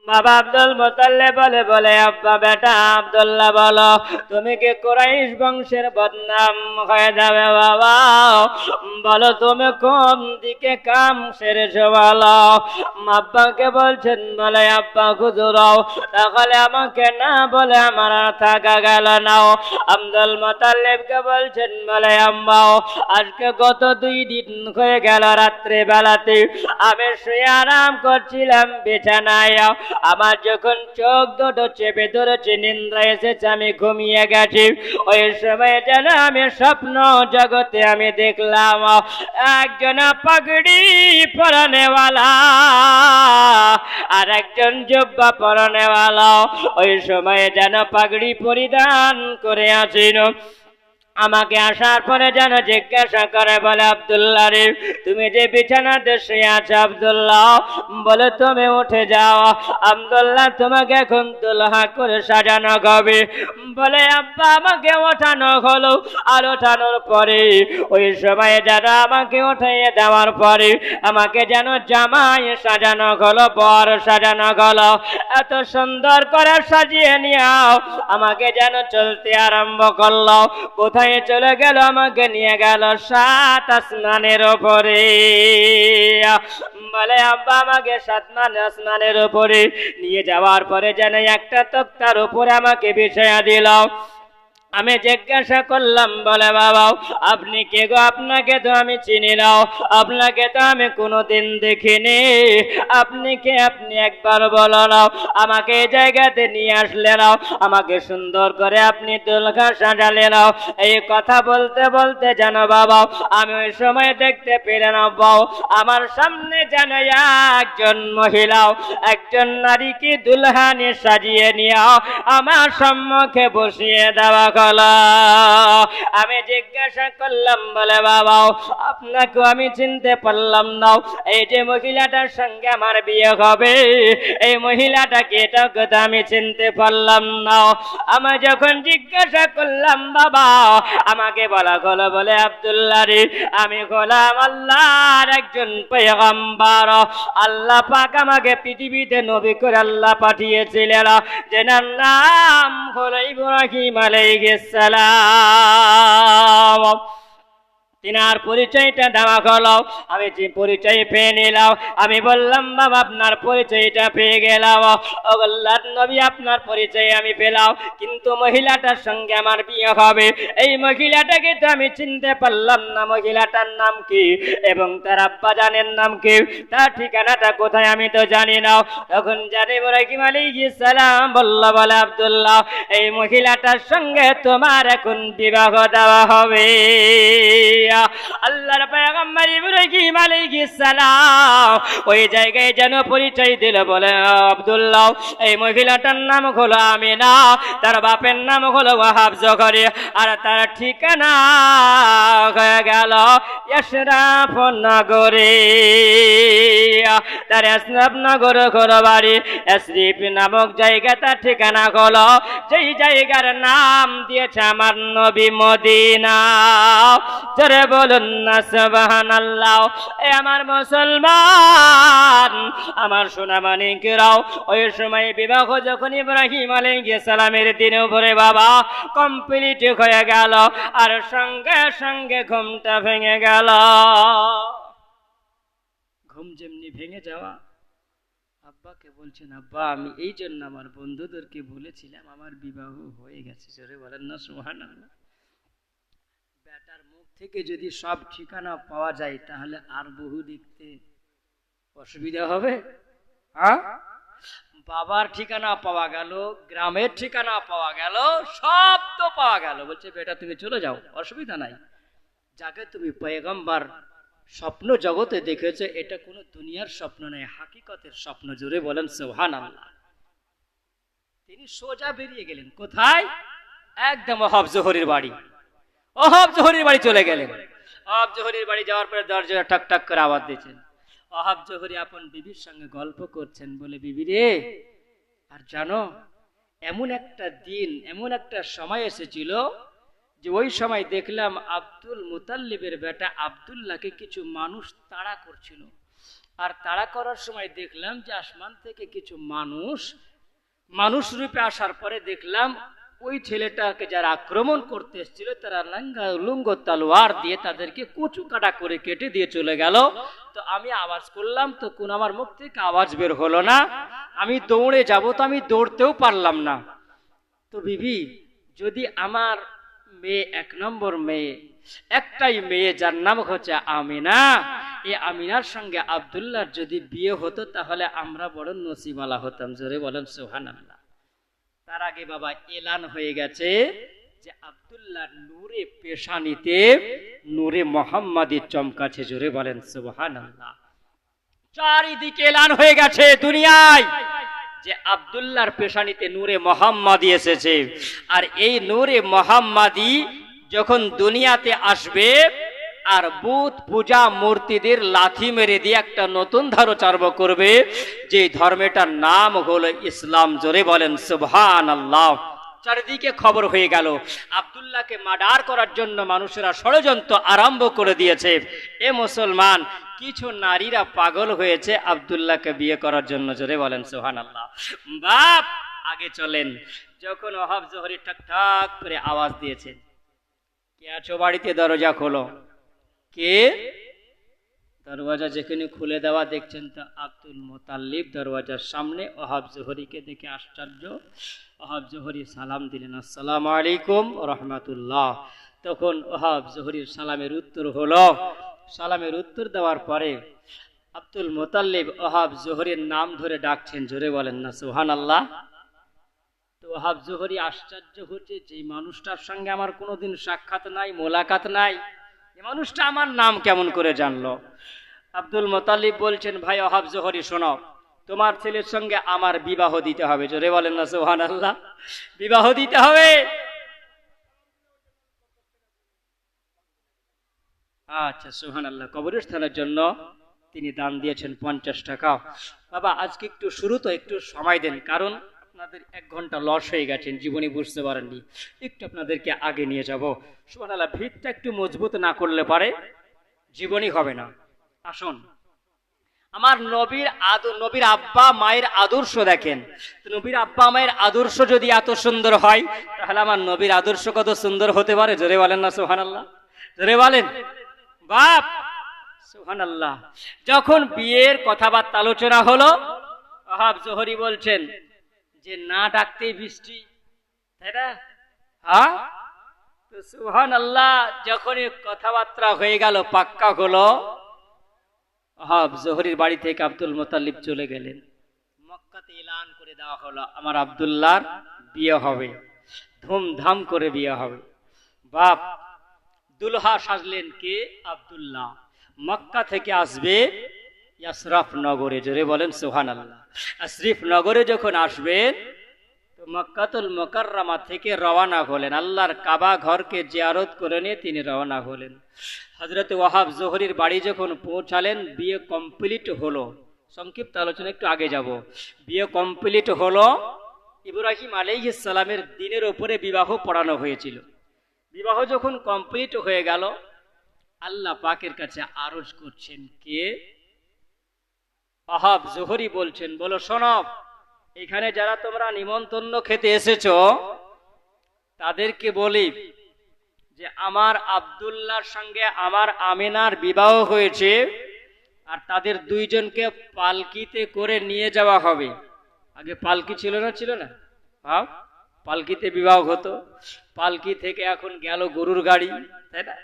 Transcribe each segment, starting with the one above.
বাবা আব্দুল মুতাল্লিব বলে আব্বা বেটা আব্দুল্লাহ বলো তুমি কি কুরাইশ বংশের বদনাম হয়ে যাবে বাবা, বলো তুমি কোন দিকে কাম সেরেছো বলো। আব্বাকে বলছেন বলে আব্বা হুজুরাও তাহলে আমাকে না বলে আমার আর থাকা গেল না। আব্দুল মুতাল্লিবকে বলছেন বলে আম্মাও আজকে গত 2 দিন হয়ে গেল রাত্রে বেলাতে আমি শুয়ে আরাম করছিলাম বিছানায়, আমার যখন চোখ দুটো চেপে ধরেছে নিদ্রা এসেছে আমি ঘুমিয়ে গেছি, ওই সময় যেন আমি স্বপ্ন জগতে আমি দেখলাম একজন পাগড়ি পরানেওয়ালা আর একজন জুব্বা পরানেওয়ালা ওই সময় যেন পাগড়ি পরিধান করে আছেন। আমাকে আসার পরে যেন জিজ্ঞাসা করে বলে আব্দুল্লাহ রে তুমি যে বিছানাতে শুয়ে আছো আব্দুল্লাহ বলে তুমি উঠে যাও, আব্দুল্লাহ তোমাকে এখন দুলহা করে সাজানো হবে। বলে আব্বা আমাকে ওঠানো হলো, আর ওঠানোর পরে ওই সময় যেন আমাকে উঠিয়ে দেওয়ার পরে আমাকে যেন জামাই সাজানো হলো, বর সাজানো হলো, এত সুন্দর করে সাজিয়ে নিও আমাকে যেন চলতে আরম্ভ করলো। কোথায় চলে গেল আমাকে নিয়ে গেল 7 আসমানের উপরে। বলে আব্বা আমাকে 7 আসমানের উপরে নিয়ে যাওয়ার পরে যেন একটা তক্তার উপরে আমাকে বিছায়া দিল। আমি জিজ্ঞাসা করলাম বলে বাবা আপনি কে গো, আপনাকে তো আমি চিনি না, আপনাকে তো আমি কোনোদিন দেখিনি, আপনি কে আপনি একবার বলো না। আমাকে এই জায়গাতে নিয়ে আসলে নাও, আমাকে সুন্দর করে আপনি দুলহা সাজালে নাও। এই কথা বলতে বলতে জানো বাবা আমি ওই সময় দেখতে পেলাম বাবা আমার সামনে যেন একজন মহিলাও একজন নারীকে দুলহা নিয়ে সাজিয়ে নিয়ে আমার সম্মুখে বসিয়ে দেওয়া। আমি জিজ্ঞাসা করলাম বলে বাবা আপনাকে আমি চিনতে পারলাম না, এই যে মহিলাটার সঙ্গে আমার বিয়ে হবে এই মহিলাটাকে এটাকে তো আমি চিনতে পারলাম না। আমি যখন জিজ্ঞাসা করলাম বাবা আমাকে বলা হলো বলে আব্দুল্লাহ রে আমি গোলাম আল্লাহর একজন পয়গম্বর, আল্লাহ পাক আমাকে পৃথিবীতে নবী করে আল্লাহ পাঠিয়েছিলেন, যেনার নাম হলো ইব্রাহিম আলাইহিস সালাম। তিনার পরিচয়টা দেওয়া হলো, আমি যে পরিচয় পেয়ে নিলাম। আমি বললাম বাবা আপনার পরিচয়টা পেয়ে গেলাম, আল্লাহর নবী আপনার পরিচয় আমি পেলাম, কিন্তু মহিলাটার সঙ্গে আমার বিয়ে হবে এই মহিলাটাকে তো আমি চিনতে পারলাম না, মহিলাটার নাম কি এবং তার আব্বা জানের নাম কি, তার ঠিকানাটা কোথায় আমি তো জানি না। তখন জানি ইব্রাহিম আলাইহিস সালাম বলল বলে আব্দুল্লাহ এই মহিলাটার সঙ্গে তোমার এখন বিবাহ দেওয়া হবে। আল্লাহর পয়গম্বর ইব্রাহিম আলাইহিস সালাম ওই জায়গায় যেন পরিচয় দিল বলে আব্দুল্লাহ এই মহিলাটার নাম হলো আমিনা, তার বাপের নাম হলো ওয়াহাব জকরিয়া, আর তার ঠিকানা হয়ে গেল ইশরাফ নগরে। তার ইশরাফ নগর হলো বাড়ি, ইশরিফ নামক জায়গা তার ঠিকানা হলো, যেই জায়গার নাম দিয়েছে আমার নবী মদিনা। জোরে বলুন না সুবহানাল্লাহ। এ আমার মুসলমান আমার সোনামানিকেরাও ওই সময় বিবাহ যখন ইব্রাহিম আলাইহিস সালামের দিনে উপরে বাবা কমপ্লিট হয়ে গেল, আর সঙ্গে সঙ্গে ঘুমটা ভেঙে গেল। ঘুম যেমনি ভেঙে যাওয়া আব্বাকে বলছেন আব্বা আমি এই জন্য আমার বন্ধুদেরকে বলেছিলাম আমার বিবাহ হয়ে গেছে। জোরে বলেন না সুবহানাল্লাহ। বেটার মুখ থেকে যদি সব ঠিকানা পাওয়া যায় তাহলে আর বহু দেখতে অসুবিধা হবে। হ্যাঁ বাবার ঠিকানা পাওয়া গেল, গ্রামের ঠিকানা পাওয়া গেল, সব তো পাওয়া গেল, বলছে বেটা তুমি চলে যাও অসুবিধা নাই, যাকে তুমি পয়গম্বর স্বপ্ন জগতে দেখেছো এটা কোনো দুনিয়ার স্বপ্ন নয়, হাকিকতের স্বপ্ন। জোরে বলেন সুবহানাল্লাহ। তিনি সোজা বেরিয়ে গেলেন কোথায়? একদম ওয়াহাব জোহরীর বাড়ি। ওয়াহাব জোহরীর বাড়ি চলে গেলেন। ওয়াহাব জোহরীর বাড়ি যাওয়ার পরে দরজায় ঠক ঠক করে আওয়াজ দিয়েছেন। ওয়াহাব জোহরী আপন বিবির সঙ্গে গল্প করছেন, বলে বিবি রে আর জানো এমন একটা দিন এমন একটা সময় এসেছিল যে ওই সময় দেখলাম আব্দুল মুতাল্লিবের বেটা আব্দুল্লাহকে কিছু মানুষ তাড়া করছিল, আর তাড়া করার সময় দেখলাম যে আসমান থেকে কিছু মানুষ রূপে আসার পরে দেখলাম ওই ছেলেটাকে যারা আক্রমণ করতে এসেছিল তারা লুঙ্গ তলোয়ার দিয়ে তাদেরকে কুচু কাটা করে কেটে দিয়ে চলে গেল। তো আমি আওয়াজ করলাম, তো কোন আমার মুখ থেকে আওয়াজ বের হলো না। আমি দৌড়ে যাব, তো আমি দৌড়তেও পারলাম না। তো বিবি, যদি আমার মেয়ে, 1 নম্বর মেয়ে, একটাই মেয়ে যার নাম হচ্ছে আমিনা, এই আমিনার সঙ্গে আব্দুল্লাহর যদি বিয়ে হতো তাহলে আমরা বড় নসিবওয়ালা হতাম। জোরে বলেন সুবহানাল্লাহ। তার আগে বাবা এলান হয়ে গেছে যে আব্দুল্লাহর নূরে পেশানিতে নূরে মুহাম্মাদি চমকাছে। জোরে বলেন সুবহানাল্লাহ। চারিদিকে এলান হয়ে গেছে দুনিয়ায় যে আব্দুল্লাহর পেশানিতে নূরে মুহাম্মাদি এসেছে। আর এই নূরে মুহাম্মাদি যখন দুনিয়াতে আসবে আর বুত পূজা মূর্তিদের লাথি মেরে দিয়ে একটা নতুন ধর্ম করবে, যে ধর্মটার নাম হলো ইসলাম। জোরে বলেন সুবহানাল্লাহ। চারিদিকে খবর হয়ে গেল আব্দুল্লাহকে মার্ডার করার জন্য মানুষেরা ষড়যন্ত্র আরম্ভ করে দিয়েছে। এ মুসলমান, কিছু নারীরা পাগল হয়েছে আব্দুল্লাহকে বিয়ে করার জন্য। জোরে বলেন সুবহানাল্লাহ। বাপ আগে চলেন। যখন ওহাব জোহরি ঠাক ঠাক করে আওয়াজ দিয়েছে, কে আছো বাড়িতে, দরজা খোলো। কে? দরওয়াজা যেখানে খুলে দেওয়া দেখছেন তা আব্দুল মুতাল্লিব দরওয়াজার সামনে। ওহাব জোহরিকে দেখে আশ্চর্য। ওহাব জোহরি সালাম দিলেন, আসসালামু আলাইকুম রাহমাতুল্লাহ। তখন ওহাব জোহরির সালামের উত্তর হলো। সালামের উত্তর দেওয়ার পরে আব্দুল মুতাল্লিব ওহাব জোহরির নাম ধরে ডাকছেন। জোরে বলেন না সুবহানাল্লাহ। তো ওহাব জোহরি আশ্চর্য হচ্ছে, যে মানুষটার সঙ্গে আমার কোনোদিন সাক্ষাৎ নাই, মোলাকাত নাই, এই মানুষটা আমার নাম কেমন করে জানলো? আব্দুল মুতাল্লিব বলছেন, ভাই ওহাব জোহরি শোনো, তোমার ছেলের সঙ্গে আমার বিবাহ দিতে হবে। জোরে বলেন না সুবহানাল্লাহ। বিবাহ দিতে হবে। আচ্ছা সুবহানাল্লাহ। কবরস্থানের জন্য তিনি দান দিয়েছেন 50 টাকা। বাবা আজকে একটু শুরু তো, একটু সময় দেন, কারণ আপনাদের 1 ঘন্টা লস হয়ে গেছেন, জীবনে বুঝতে পারেননি। একটু আপনাদেরকে আগে নিয়ে যাব। সুবহানাল্লাহ। ভিতটা একটু মজবুত না করলে পারে জীবনই হবে না। আসুন, আমার নবীর আব্বা মায়ের আদর্শ দেখেন। নবীর আব্বা মায়ের আদর্শ যদি এত সুন্দর হয়, তাহলে আমার নবীর আদর্শ কত সুন্দর হতে পারে। জোরে বলেন না সুবহানাল্লাহ। জোরে বলেন বাপ সুবহানাল্লাহ। যখন বিয়ের কথাবার্তা আলোচনা হলো, ওহাব জোহরি বলছেন যে না ডাকতেই বৃষ্টি, তাই না? হ্যাঁ, তো সুবহানাল্লাহ। যখনই কথাবার্তা হয়ে গেল, পাক্কা হলো, ওহাব জোহরির বাড়ি থেকে আব্দুল মুতাল্লিব চলে গেলেন। মক্কাতে এলান করে দেওয়া হলো আমার আব্দুল্লাহর বিয়ে হবে, ধুমধাম করে বিয়ে হবে। বাপ দুলহা সাজলেন কে? আব্দুল্লাহ। মক্কা থেকে আসবে ইয়াসরাফ নগরে। জোরে বলেন সুবহানাল্লাহ। আশরিফ নগরে যখন আসবেন, তো মক্কাতুল মুকাররমা থেকে রওনা হলেন। আল্লাহর কাবা ঘরকে জিয়ারত করে নিয়ে তিনি রওনা হলেন। হযরত ওয়াহাব জোহরির বাড়ি যখন পৌঁছালেন, বিয়ে কমপ্লিট হলো। সংক্ষিপ্ত আলোচনা একটু আগে যাব। বিয়ে কমপ্লিট হলো। ইব্রাহিম আলাইহিস সালামের দিনের উপরে বিবাহ পড়ানো হয়েছিল। বিবাহ যখন কমপ্লিট হয়ে গেল, আল্লাহ পাকের কাছে আরজ করছেন কে? ওহাব জোহরি বলছেন, বলো শোনো, এখানে যারা তোমরা নিমন্ত্রণ খেতে এসেছো, তাদেরকে বলি যে আমার আব্দুল্লাহর সঙ্গে আমার আমিনার বিবাহ হয়েছে, আর তাদের 2 জনকে পালকিতে করে নিয়ে যাওয়া হবে। আগে পালকি ছিল না? হ্যাঁ, পালকিতে বিবাহ হতো। পালকি থেকে এখন গেল গরুর গাড়ি, তাই না?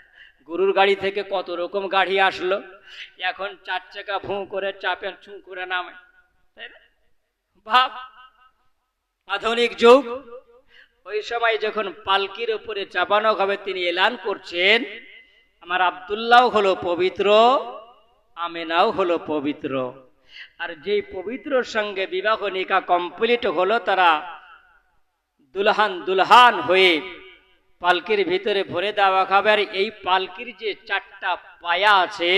গরুর গাড়ি থেকে কত রকম গাড়ি আসলো। এখন 4 চাকা ভুঁ করে চাপের ছুঁ করে নামে, তাই না? ভাব, আধুনিক যুগ। ওই সময় যখন পালকির উপরে চাপানো হবে, তিনি এলান করছেন আমার আব্দুল্লাহ হলো পবিত্র, আমিনাও হলো পবিত্র। আর যেই পবিত্রর সঙ্গে বিবাহ নিকাহ কমপ্লিট হলো, তারা দুলহান হয়ে পালকির ভিতরে ভরে দেওয়া খাবে। আর এই পালকির যে 4টা পায়া আছে,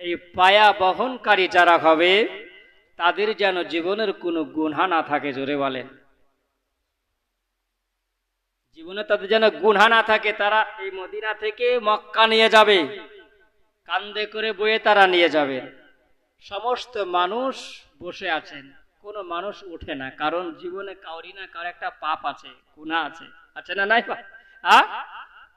এই পায়া বহনকারী যারা হবে, তাদের যেন জীবনের কোনো গুনাহ না থাকে। জোরে বলেন, জীবনে তাদের যেন গুনাহ না থাকে। তারা এই মদিনা থেকে মক্কা নিয়ে যাবে, কান্দে করে বয়ে তারা নিয়ে যাবে। সমস্ত মানুষ বসে আছেন, কোনো মানুষ ওঠে না, কারণ জীবনে কাউরি না কারো একটা পাপ আছে, গুনাহ আছে, আছে না নাই?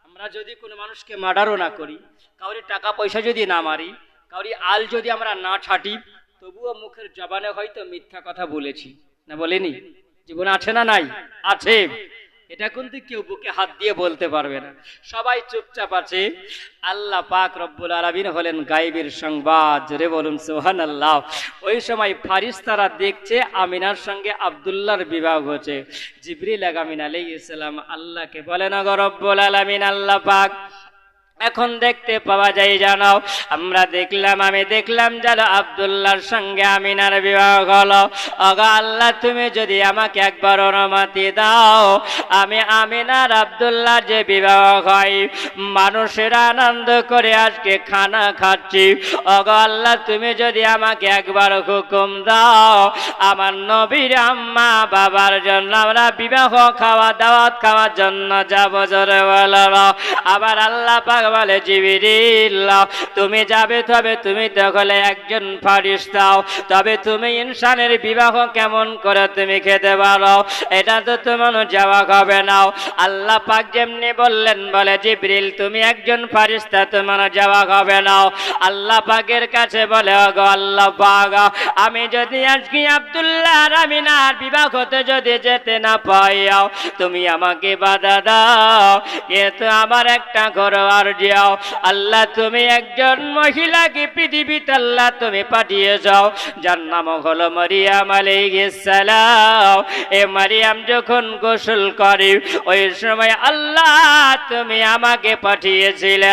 আমরা যদি কোনো মানুষকে মার্ডারও না করি, কাউরি টাকা পয়সা যদি না মারি, কাউরি আল যদি আমরা না ছাটি, তবুও মুখের জবানে হয়তো মিথ্যা কথা বলেছি, না বলেনি? জীবনে আছে না নাই? আছে। এটা কিন্তু কেউ বুকে হাত দিয়ে বলতে পারবে না, সবাই চুপচাপ আছে। আল্লাহ পাক রব্বুল আলামিন হলেন গায়েবের সংবাদ, জোরে বলুন সুবহানাল্লাহ। ওই সময় ফারিস্তারা দেখছে আমিনার সঙ্গে আব্দুল্লাহর বিবাহ হচ্ছে। জিবরিল আমিন আলাইহিস সালাম আল্লাহকে বলেন, গো রব্বুল আলামিন, আল্লাহ পাক এখন দেখতে পাওয়া যায় জানো, আমি দেখলাম জানো আব্দুল্লাহর সঙ্গে আমিনার বিবাহ হলো। ওগো আল্লাহ, তুমি যদি আমাকে একবার অনুমতি দাও, আমি আমিনার আব্দুল্লাহ যে বিবাহ হয়, মানুষের আনন্দ করে আজকে খানা খাচ্ছি, ওগো আল্লাহ তুমি যদি আমাকে একবার হুকুম দাও, আমার নবীর আম্মা বাবার জন্য আমরা বিবাহ খাওয়া দাওয়াত খাওয়ার জন্য যাবো, জোরে বলো। আবার আল্লাহ পাক বলে, জিবরিল তুমি যাবে, তবে তুমি তো হলে একজন ফারিস্তা, তবে তুমি ইনসানের বিবাহ কেমন করে তুমি খেতে পারো? এটা তো তোমার যাওয়া হবে না। আল্লাহ পাক যেমনি বললেন, বলে জিবরিল তুমি একজন ফারিস্তা, তোমার যাওয়া হবে না। আল্লাহ পাকের কাছে বলে, ওগো আল্লাহ পাক, আমি যদি আজকে আব্দুল্লাহ আর আমিনার বিবাহ হতে যদি যেতে না পাই, তুমি আমাকে বাধা দাও, কিন্তু আমার একটা ঘরোয়ার যাও। আল্লাহ তুমি একজন মহিলাকে পৃথিবীতে আল্লাহ তুমি পাঠিয়ে যাও, যার নাম হলো মারিয়াম আলাইহিস সালাম। এ মারিয়াম যখন গোসল করে, ওই সময় আল্লাহ তুমি আমাকে পাঠিয়েছিলে,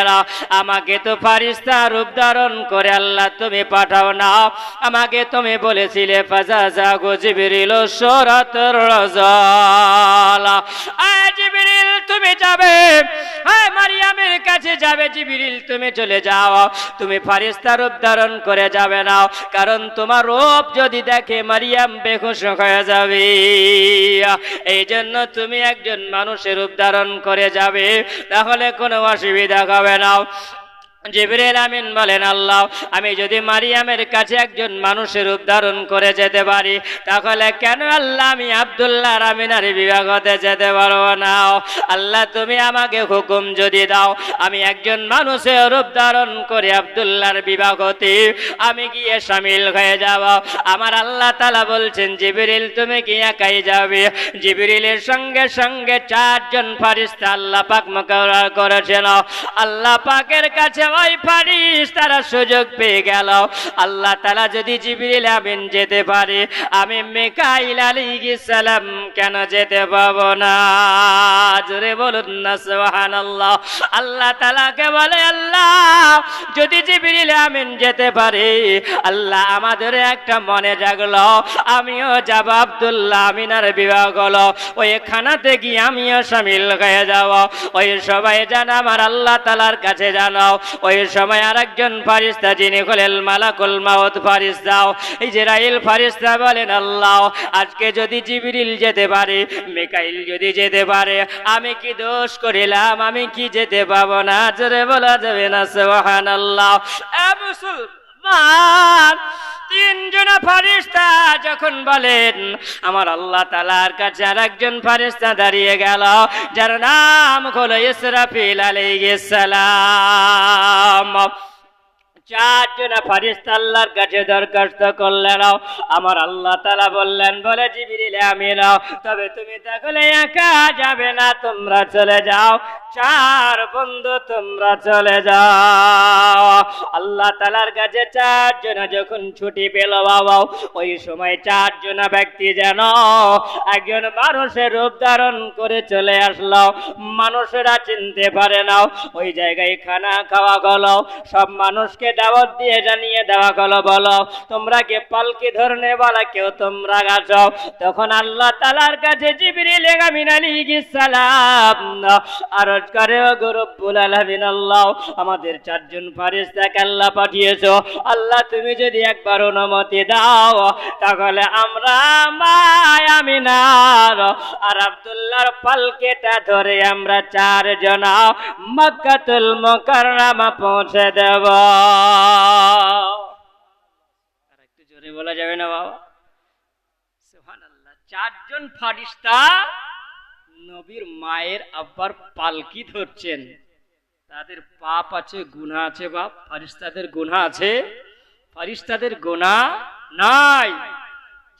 আমাকে তো ফারিস্তা রূপ ধারণ করে আল্লাহ তুমি পাঠাও না, আমাকে তুমি বলেছিলে ফাজাজাগু জিবরিল সূরাতুর রাজাল, জিবরিল তুমি যাবে, মারিয়ামের কাছে যাবে, জিবরিল তুমি চলে যাও, তুমি ফারিস্তা রূপ ধারণ করে যাবে না, কারণ তোমার রূপ যদি দেখে মারিয়াম বেহুশ হয়ে যাবে, এই জন্য তুমি একজন মানুষের রূপ ধারণ করে যাবে, তাহলে কোনো অসুবিধা হবে না। জিবরিল আমিন বলেন, আল্লাহ আমি যদি মারিয়ামের কাছে একজন মানুষের রূপ ধারণ করে যেতে পারি, তাহলে কেন আল্লাহ আমি আব্দুল্লাহ আর আমিনার বিবাহ হতে যেতে পারবো না? আল্লাহ তুমি আমাকে হুকুম যদি দাও, আমি একজন মানুষের রূপ ধারণ করে আব্দুল্লাহর বিবাহ হতে আমি গিয়ে শামিল হয়ে যাব। আমার আল্লাহ তাআলা বলছেন, জিবরিল তুমি কি একাই যাবে? জিবরিলের সঙ্গে সঙ্গে চারজন ফারিস্তা আল্লাহ পাক মুকরর করেছেন। আল্লাহ পাকের কাছে ওই ফারিস্তারা সুযোগ পেয়ে গেল, আল্লাহ তাআলা যদি জিবরিল আমিন যেতে পারে, আমি মিকাইল আলাইহিস সালাম কেন যেতে পাবো না? জোরে বলুন না সুবহানাল্লাহ। আল্লাহ তাআলাকে বলে, আল্লাহ যদি জিবরিল আমিন যেতে পারে, আল্লাহ আমাদের একটা মনে জাগলো, আমিও যাব আব্দুল্লাহ আমিনার বিবাহ হলো, ওই খানাতে গিয়ে আমিও শামিল হয়ে যাব। ওই সবাই জানা আমার আল্লাহ তাআলার কাছে জানাও। ওই সময় আরেকজন ফারিস্তা যিনি হলেন মালাকুল মাউত ফারিস্তা, ইসরাইল ফারিস্তা বলেন, আল্লাহ আজকে যদি জিবরিল যেতে পারে, মিকাইল যদি যেতে পারে, আমি কি দোষ করিলাম? আমি কি যেতে পাবো না? জোরে বলা যাবে না সুবহানাল্লাহ। মুসলমান তিনজন ফারিস্তা যখন বলেন, আমার আল্লাহ তাআলার কাছে আরেকজন ফারিস্তা দাঁড়িয়ে গেল, যার নাম হলো ইসরাফিল আলাইহিস সালাম। চারজন ফারিস্তা আল্লাহর কাছে দরখাস্ত করলেন, আমার আল্লাহ তাআলা বললেন, বলে জিবরিল আমিন তবে তুমি তাহলে একা যাবে না, তোমরা চলে যাও, চার বন্ধু তোমরা চলে যাও। আল্লাহ তাআলার কাছে চারজন যখন ছুটি পেল বাবা, ওই সময় চারজন ব্যক্তি যেন একজন মানুষের রূপ ধারণ করে চলে আসলো, মানুষেরা চিনতে পারে না। ওই জায়গায় খানা খাওয়া গেল, সব মানুষকে দাওয়াত দিয়ে জানিয়ে দেওয়া গেল, বলো তোমরা কে পালকি ধরনে বলা কেউ তোমরা গাছো। তখন আল্লাহ তাআলার কাছে জিবরিল আমিন আলাইহিস সালাম আরজ করে, ওগো রব্বুল আলামিন, আল্লাহ আমাদের চারজন ফারিস্তাকে আল্লাহ পাঠিয়েছো, আল্লাহ তুমি যদি একবার অনুমতি দাও, তাহলে আমরা মা আমিনার আর আব্দুল্লাহর পালকিটা ধরে আমরা চারজন মক্কাতুল মুকাররমা পৌঁছে দেব। জোরে বলা যাবে না বাবা? সুবহানাল্লাহ। 4 জন ফারিস্তা নবীর মায়ের আব্বার পালকি ধরছেন। তাদের পাপ আছে, গুনাহ আছে বাপ? ফারিস্তাদের গুনাহ আছে? ফারিস্তাদের গুনাহ নাই।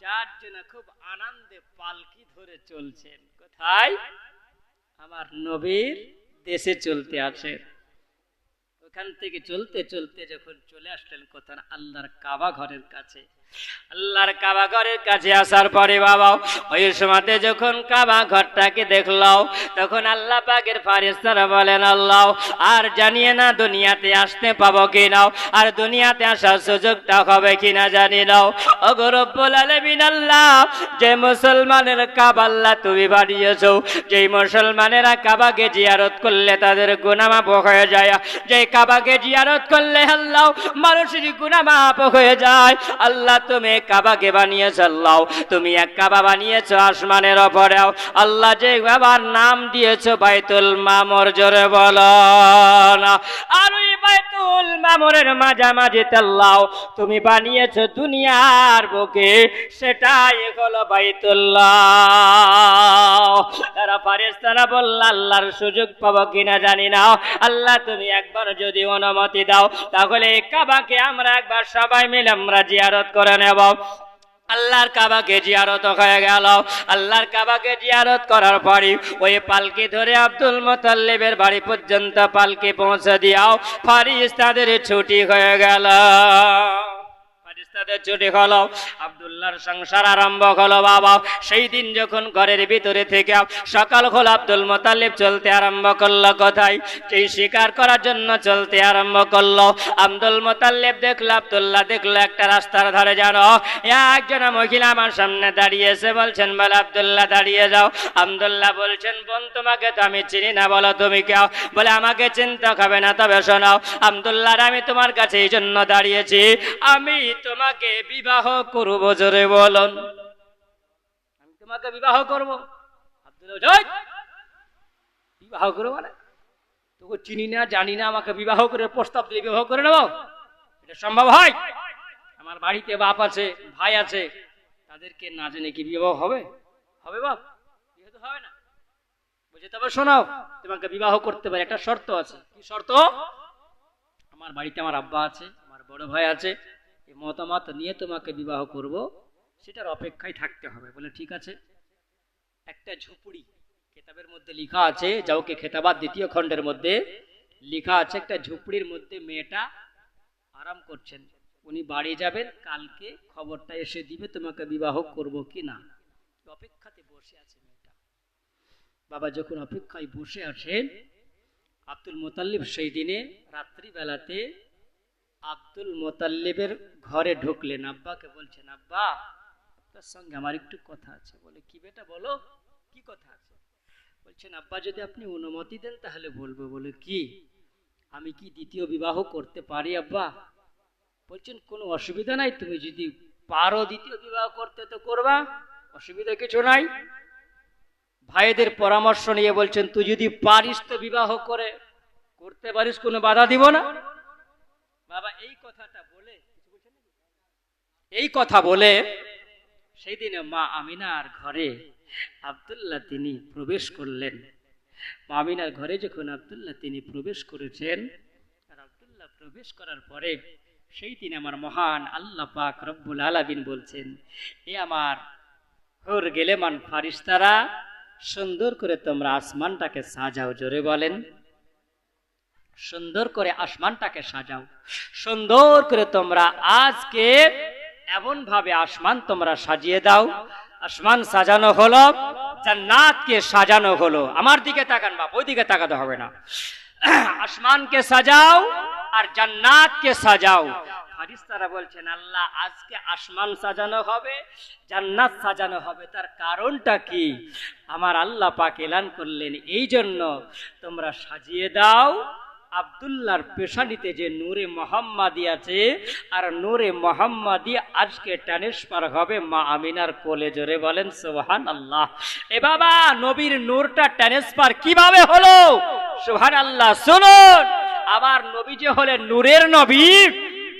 4 জন খুব আনন্দে পালকি ধরে চলছেন। কোথায়? আমার নবীর দেশে চলতে আছে। ওখান থেকে চলতে চলতে যখন চলে আসলেন কোথায়? আল্লাহর কাবা ঘরের কাছে। আল্লাহর কাবা ঘরের কাছে আসার পরে বাবা ওই সময়তে যখন কাবা ঘরটাকে দেখলো তখন আল্লাহ পাকের ফেরেশতারা বলেন, আল্লাহ আর জানিয়ে না দুনিয়াতে আসতে পাবো কিনা, আর দুনিয়াতে আসার সুযোগটা হবে কিনা জানি নাও। ওগো রব্বুল আলামিন আল্লাহ, যে মুসলমানের কাবা আল্লাহ তুমি বানিয়েছো, যেই মুসলমানেরা কাবাকে জিয়ারত করলে তাদের গুনাহ মাফ হয়ে যায়, যেই কাবাকে জিয়ারত করলে আল্লাহ মানুষের গুনাহ মাফ হয়ে যায়। আল্লাহ তুমি কাবাকে বানিয়েছো, আল্লাহ তুমি এক কাবা বানিয়েছো আসমানের উপরেও। আল্লাহ যে কাবার নাম দিয়েছো বাইতুল মামুর, জোরে বলো না। আর ওই বাইতুল মামুরের মাঝামাঝিতে আল্লাহ তুমি বানিয়েছো দুনিয়ার বুকে, সেটাই হলো বাইতুল্লাহ। তারা ফেরেশতারা বলল, আল্লাহর সুযোগ পাবো কিনা জানি না, আল্লাহ তুমি একবার যদি অনুমতি দাও তাহলে এই কাবাকে আমরা একবার সবাই মিলে আমরা জিয়ারত করে নেব। আল্লাহর কাবাকে জিয়ারত হয়ে গেল। আল্লাহর কাবাকে জিয়ারত করার পরে ওই পালকি ধরে আব্দুল মুতাল্লিবের বাড়ি পর্যন্ত পালকি পৌঁছে দিয়াও ফেরেশতাদের ছুটি হয়ে গেল। ফেরেশতাদের ছুটি হলো, আব্দুল্লাহর সংসার আরম্ভ হলো বাবা। সেই দিন যখন ঘরের ভিতরে থেকে সকাল হলো আব্দুল মুতাল্লিব চলতে আরম্ভ করলো। কোথায়? সেই শিকার করার জন্য চলতে আরম্ভ করলো। আব্দুল মুতাল্লিব দেখলো, আব্দুল্লাহ দেখলো একটা রাস্তার ধারে জানো একজন মহিলা আমার সামনে দাঁড়িয়েছে। বলছেন বলে আব্দুল্লাহ দাঁড়িয়ে যাও। আব্দুল্লাহ বলছেন, বোন তোমাকে তো আমি চিনি না, বলো তুমি কেউ? বলে আমাকে চিনতে হবে না, তবে শোনাও আব্দুল্লাহ, আমি তোমার কাছে এই জন্য দাঁড়িয়েছি, আমি তোমাকে বিবাহ করব। জোরে বলুন, আমি তোমাকে বিবাহ করব। আব্দুল্লাহ বিবাহ করবো মানে? তোকে চিনি না জানি না, আমাকে বিবাহ করে প্রস্তাব দিয়ে বিবাহ করে নেব? এটা সম্ভব হয়? আমার বাড়িতে বাপ আছে, ভাই আছে, তাদেরকে না জেনে কি বিবাহ হবে? হবে বাপ? বিয়ে তো হবে না। বুঝে তবে শোনাও, তোমাকে বিবাহ করতে পারে, একটা শর্ত আছে। কি শর্ত? আমার বাড়িতে আমার আব্বা আছে, আমার বড় ভাই আছে, এই মতামত নিয়ে তোমাকে বিবাহ করব, সেটার অপেক্ষায় থাকতে হবে। বলে ঠিক আছে। একটা ঝুপড়ি কিতাবের মধ্যে লেখা আছে, যাওকে খেতাবাত 2য় খণ্ডের মধ্যে লেখা আছে, একটা ঝুপড়ির মধ্যে মেয়েটা আরাম করছেন। উনি বাড়ি যাবেন, কালকে খবরটা এসে দিবে তোমাকে বিবাহ করব কি না। অপেক্ষাতে বসে আছে মেয়েটা। বাবা যখন অপেক্ষায় বসে আছেন, আব্দুল মুতাল্লিব সেই দিনে রাত্রিবেলাতে আব্দুল মুতাল্লিবের ঘরে ঢুকলেন। আব্বাকে বলছেন, আব্বা আপনার সঙ্গে আমার একটু কথা আছে। বলে কি বেটা বলো, কি কথা আছে? বলছেন, আব্বা যদি আপনি অনুমতি দেন তাহলে বলবো। বলে কি? আমি কি দ্বিতীয় বিবাহ করতে পারি আব্বা? বলছেন কোনো অসুবিধা নাই, তুমি যদি পারো দ্বিতীয় বিবাহ করতে তো করবা, অসুবিধা কিছু নাই। ভাইদের পরামর্শ নিয়ে বলছেন, তুই যদি পারিস তো বিবাহ করতে পারিস, কোনো বাধা দিব না। বাবা এই কথা বলে সেই দিনে মা আমিনার ঘরে আব্দুল্লাহ তিনি প্রবেশ করলেন। মা আমিনার ঘরে যখন আব্দুল্লাহ তিনি প্রবেশ করেছেন, আর আব্দুল্লাহ প্রবেশ করার পরে সেই দিন আমার মহান আল্লাহ পাক রব্বুল আলামিন বলছেন, এ আমার হুর গেলেমান ফারিস্তারা, সুন্দর করে তোমরা আসমানটাকে সাজাও। জোরে বলেন, সুন্দর করে আসমানটাকে সাজাও। সুন্দর করে তোমরা আজকে এমন ভাবে আসমান তোমরা সাজিয়ে দাও। আসমান সাজানো হলো, জান্নাতকে সাজানো হলো। আমার দিকে তাকান বাপ, ওই দিকে তাকাতে হবে না। আসমানকে সাজাও আর জান্নাতকে সাজাও। ফেরেশতারা বলছেন, আল্লাহ আজকে আসমান সাজানো হবে, জান্নাত সাজানো হবে, তার কারণটা কি? আমার আল্লাহ পাক এলান করলেন, এই জন্য তোমরা সাজিয়ে দাও আব্দুল্লাহর পেশানিতে যে নূরে মুহাম্মাদি আছে, আর নূরে মুহাম্মাদি আজকে ট্রান্সফার হবে মা আমিনার কোলে। জোরে বলেন সুবহানাল্লাহ। এ বাবা, নবীর নূরটা ট্রান্সফার কিভাবে হলো? সুবহানাল্লাহ। শুনুন, আমার নবী যে হলেন নূরের নবী,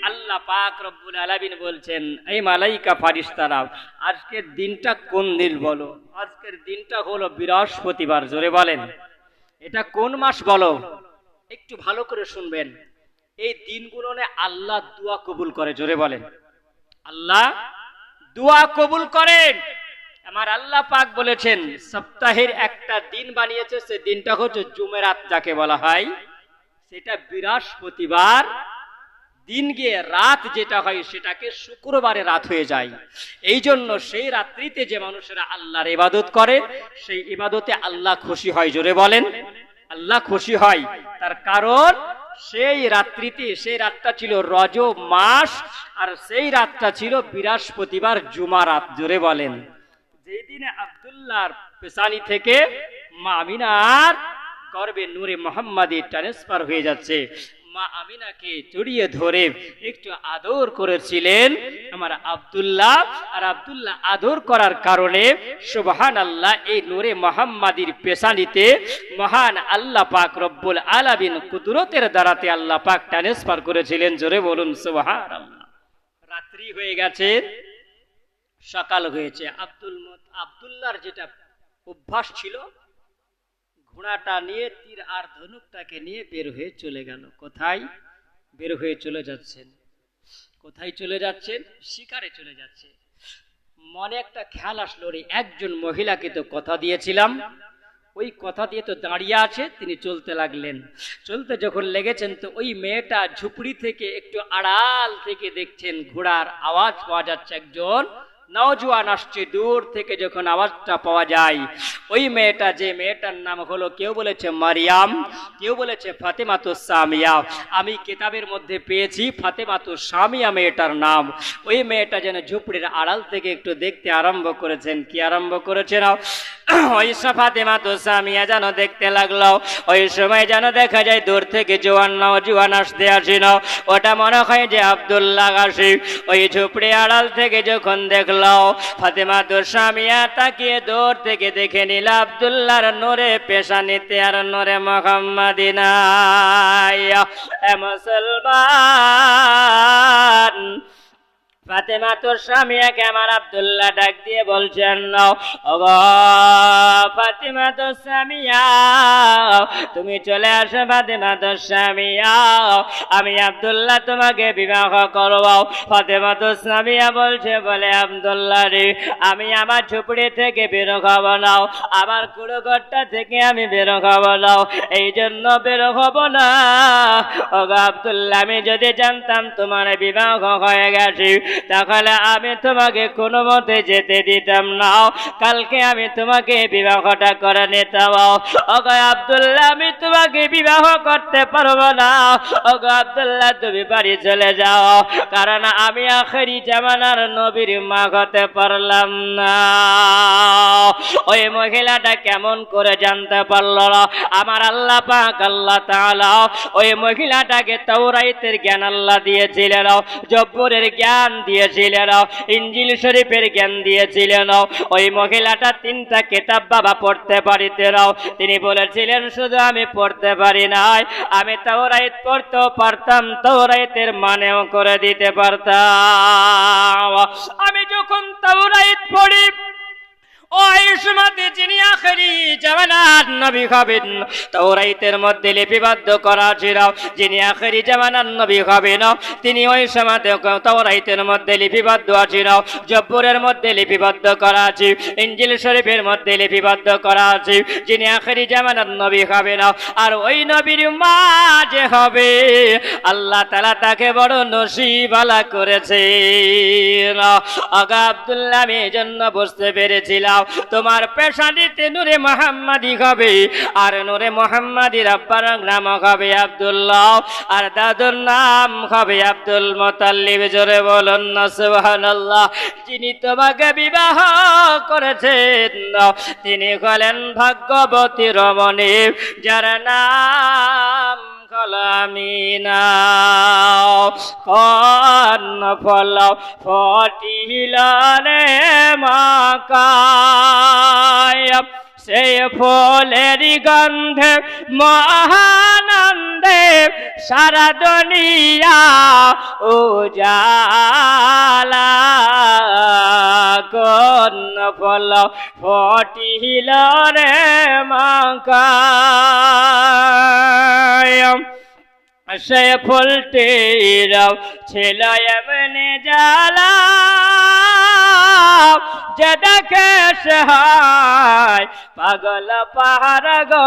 আল্লাহ পাক রব্বুল আলামিন বলছেন, এই মালাইকা ফারিস্তারা, আজকের দিনটা কোন দিন বলো? আজকের দিনটা হলো বৃহস্পতিবার। জোরে বলেন, এটা কোন মাস বলো? একটু ভালো করে শুনবেন। এই দিনগুলোনে আল্লাহ দোয়া কবুল করে। জোরে বলেন, আল্লাহ দোয়া কবুল করেন। আমার আল্লাহ পাক বলেছেন সপ্তাহের একটা দিন বানিয়েছে, সে দিনটা হচ্ছে জুমেরাত যাকে বলা হয়, সেটা বৃহস্পতিবার দিন গিয়ে রাত যেটা হয় সেটাকে শুক্রবারে রাত হয়ে যায়। এই জন্য সেই রাত্রিতে যে মানুষেরা আল্লাহর ইবাদত করে সেই ইবাদতে আল্লাহ খুশি হয়। জোরে বলেন, আল্লাহ খুশি হয়। তার কারণ সেই রাত্রিতে, সেই রাতটা ছিল রজব মাস, আর সেই রাতটা ছিল বৃহস্পতিবার জুমা রাত। জোরে বলেন, যেই দিনে আব্দুল্লাহর পেশানি থেকে মা আমিনার গর্বে নূরে মুহাম্মাদি ট্রান্সফার হয়ে যাচ্ছে, মা আমিনাকে জড়িয়ে ধরে একটু আদর করেছিলেন আমার আব্দুল্লাহ। আর আব্দুল্লাহ আদর করার কারণে সুবহানাল্লাহ এই নূরে মুহাম্মাদির পেশানিতে মহান আল্লাহ পাক রব্বুল আলামিন কুদরতের দ্বারাতে আল্লাহ পাক ট্রান্সফার করেছিলেন। জোরে বলুন সুবহানাল্লাহ। রাত্রি হয়ে গেছে, সকাল হয়েছে। আব্দুল্লাহর যেটা অভ্যাস ছিল, ঘোড়াটা নিয়ে তীর আর ধনুকটাকে নিয়ে বের হয়ে চলে গেল। কোথায় বের হয়ে চলে যাচ্ছেন? কোথায় চলে যাচ্ছেন? শিকারে চলে যাচ্ছে। মনে একটা খেয়াল আসলো, রে একজন মহিলাকে তো কথা দিয়েছিলাম, ওই কথা দিয়ে তো দাঁড়িয়ে আছে। তিনি চলতে লাগলেন। চলতে যখন লেগেছেন তো ওই মেয়েটা ঝুপড়ি থেকে একটু আড়াল থেকে দেখছেন ঘোড়ার আওয়াজ পাওয়া যাচ্ছে, একজন নওজোয়ান আসছে। দূর থেকে যখন আওয়াজটা পাওয়া যায়, ওই মেয়েটা, যে মেয়েটার নাম হলো, কেউ বলেছে মারিয়াম, কেউ বলেছে ফাতেমাতুস সামিয়া। আমি কিতাবের মধ্যে পেয়েছি ফাতেমাতুস সামিয়া মেয়েটার নাম। ওই মেয়েটা যেন ঝুপড়ির আড়াল থেকে একটু দেখতে আরম্ভ করেছেন। কি আরম্ভ করেছেন? ওই ফাতেমাতুস সামিয়া যেন দেখতে লাগলো। ওই সময় যেন দেখা যায় দূর থেকে জোয়ান নওজোয়ান আসতে আসিল। ওটা মনে হয় যে আব্দুল্লাহ আসি। ওই ঝুপড়ি আড়াল থেকে যখন দেখলো, ফাতেমাতুস সামিয়া তাকিয়ে দূর থেকে দেখে নিল আব্দুল্লাহর নূরে পেশানিতে আর নূরে মুহাম্মাদি নাই। মুসলমান, ফাতেমাতুস সামিয়াকে আমার আব্দুল্লাহ ডাক দিয়ে বলছেন, ওগো ফাতেমাতুস সামিয়া, তুমি চলে আসো ফাতেমাতুস সামিয়া, আমি আব্দুল্লাহ তোমাকে বিবাহ করব। ফাতেমাতুস সামিয়া বলছে, বলে আব্দুল্লাহ রে, আমি আমার ঝুপড়ি থেকে বের হব না, আমার কুড়োঘরটা থেকে আমি বের হব না, এই জন্য বের হব না। ওগো আব্দুল্লাহ, আমি যদি জানতাম তোমার বিবাহ হয়ে গেছে তাহলে আমি তোমাকে কোনো মতে যেতে দিতাম না, কালকে আমি তোমাকে বিবাহটা করে নিতাম। ওগো আব্দুল্লাহ, আমি তোমাকে বিবাহ করতে পারবো না। ওগো আব্দুল্লাহ, তুমি বাড়ি চলে যাও, কারণ আমি আখেরি জামানার নবীর মা হতে পারলাম না। ওই মহিলাটা কেমন করে জানতে পারলো? আমার আল্লাহ পাক আল্লাহ তাআলা ওই মহিলাটাকে তাওরাতের জ্ঞান আল্লাহ দিয়েছিলেন, জব্বরের জ্ঞান দিয়েছিলেন, ইনজিল শরীফের জ্ঞান দিয়েছিলেন। ওই মহিলাটা 3টা কিতাব বাবা পড়তে পারিতেন। তিনি বলেছিলেন, শুধু আমি পড়তে পারি নাই, আমি তাওরাত পড়তেও পারতাম, তাওরাতের মানেও করে দিতে পারতাম। আমি যখন তাওরাত পড়ি, ওই সময়তে যিনি আখেরি জামানার নবী হবেন, তাওরাতের মধ্যে লিপিবদ্ধ করা ছিল যিনি আখেরি জামানার নবী হবেন, তিনি ওই সময়তে তাওরাতের মধ্যে লিপিবদ্ধ ছিল, জব্বরের মধ্যে লিপিবদ্ধ করা আছে, ইনজিল শরীফের মধ্যে লিপিবদ্ধ করা আছে যিনি আখেরি জামানার নবী হবেন। আর ওই নবীর মা যে হবে, আল্লাহ তাআলা তাকে বড় নসিবালা করেছে। আগা আব্দুল্লাহ, আমি এজন্য বুঝতে পেরেছিলাম তোমার পেশানিতে নূরে মুহাম্মাদি হবে, আর নূরে মুহাম্মাদির আব্বার নাম হবে আব্দুল্লাহ, আর দাদুর নাম হবে আব্দুল মুতাল্লিব। জোরে বলুন না সুবহানাল্লাহ। যিনি তোমাকে বিবাহ করেছেন তিনি হলেন ভাগ্যবতী রমণী, যার নাম আমিনা। কর্ণ ফল ফটিলানে মাকায়, সেই ফলের গন্ধে মহানন্দ সারা দুনিয়া উজালা কোন ফল ফটিল রে মক্কায় সে ফুলটির ছিল এমনি জ্বালা যে দেখে সে হয় পাগল পাহাড় গো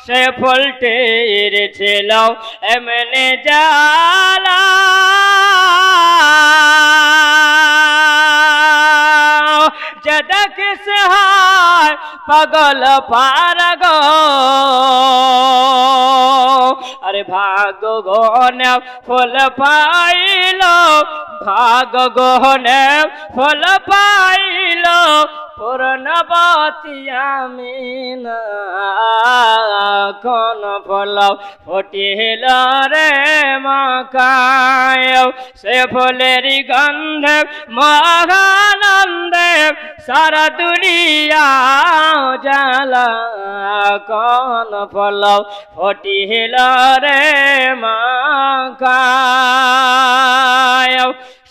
সে ফুলটির ছিল এমনি জ্বালা যে দেখে সে হয় পাগল পাহাড় গো আরে ভাগ গহনে ফুল পাইল ভাগ গহনে ফুল পাইল পূর্ণবতী আমিনা কোন ফল ফুটিল রে মক্কায় সে ফুলেরই গন্ধে মহানন্দে সারা দুনিয়া জ্বালা কোন ফল ফুটিল রে মক্কায়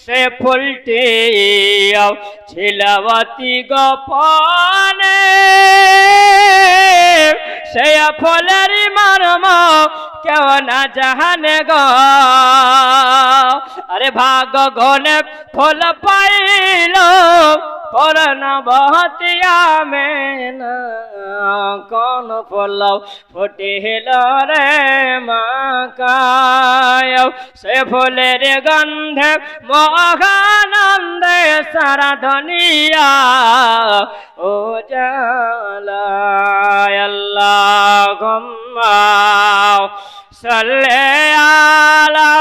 সে ফুলটি ছিল অতি গোপনে সে ফুলের মর্ম কেউ না জানে গো আরে ভাগ গনে ফুল পাইল পূর্ণবতী আমিনা কোন ফল ফুটিল রে মক্কায় সে ফুলের গন্ধে মহানন্দে সারা দুনিয়া উজালা আল্লাহুম্মা সাল্লি আলা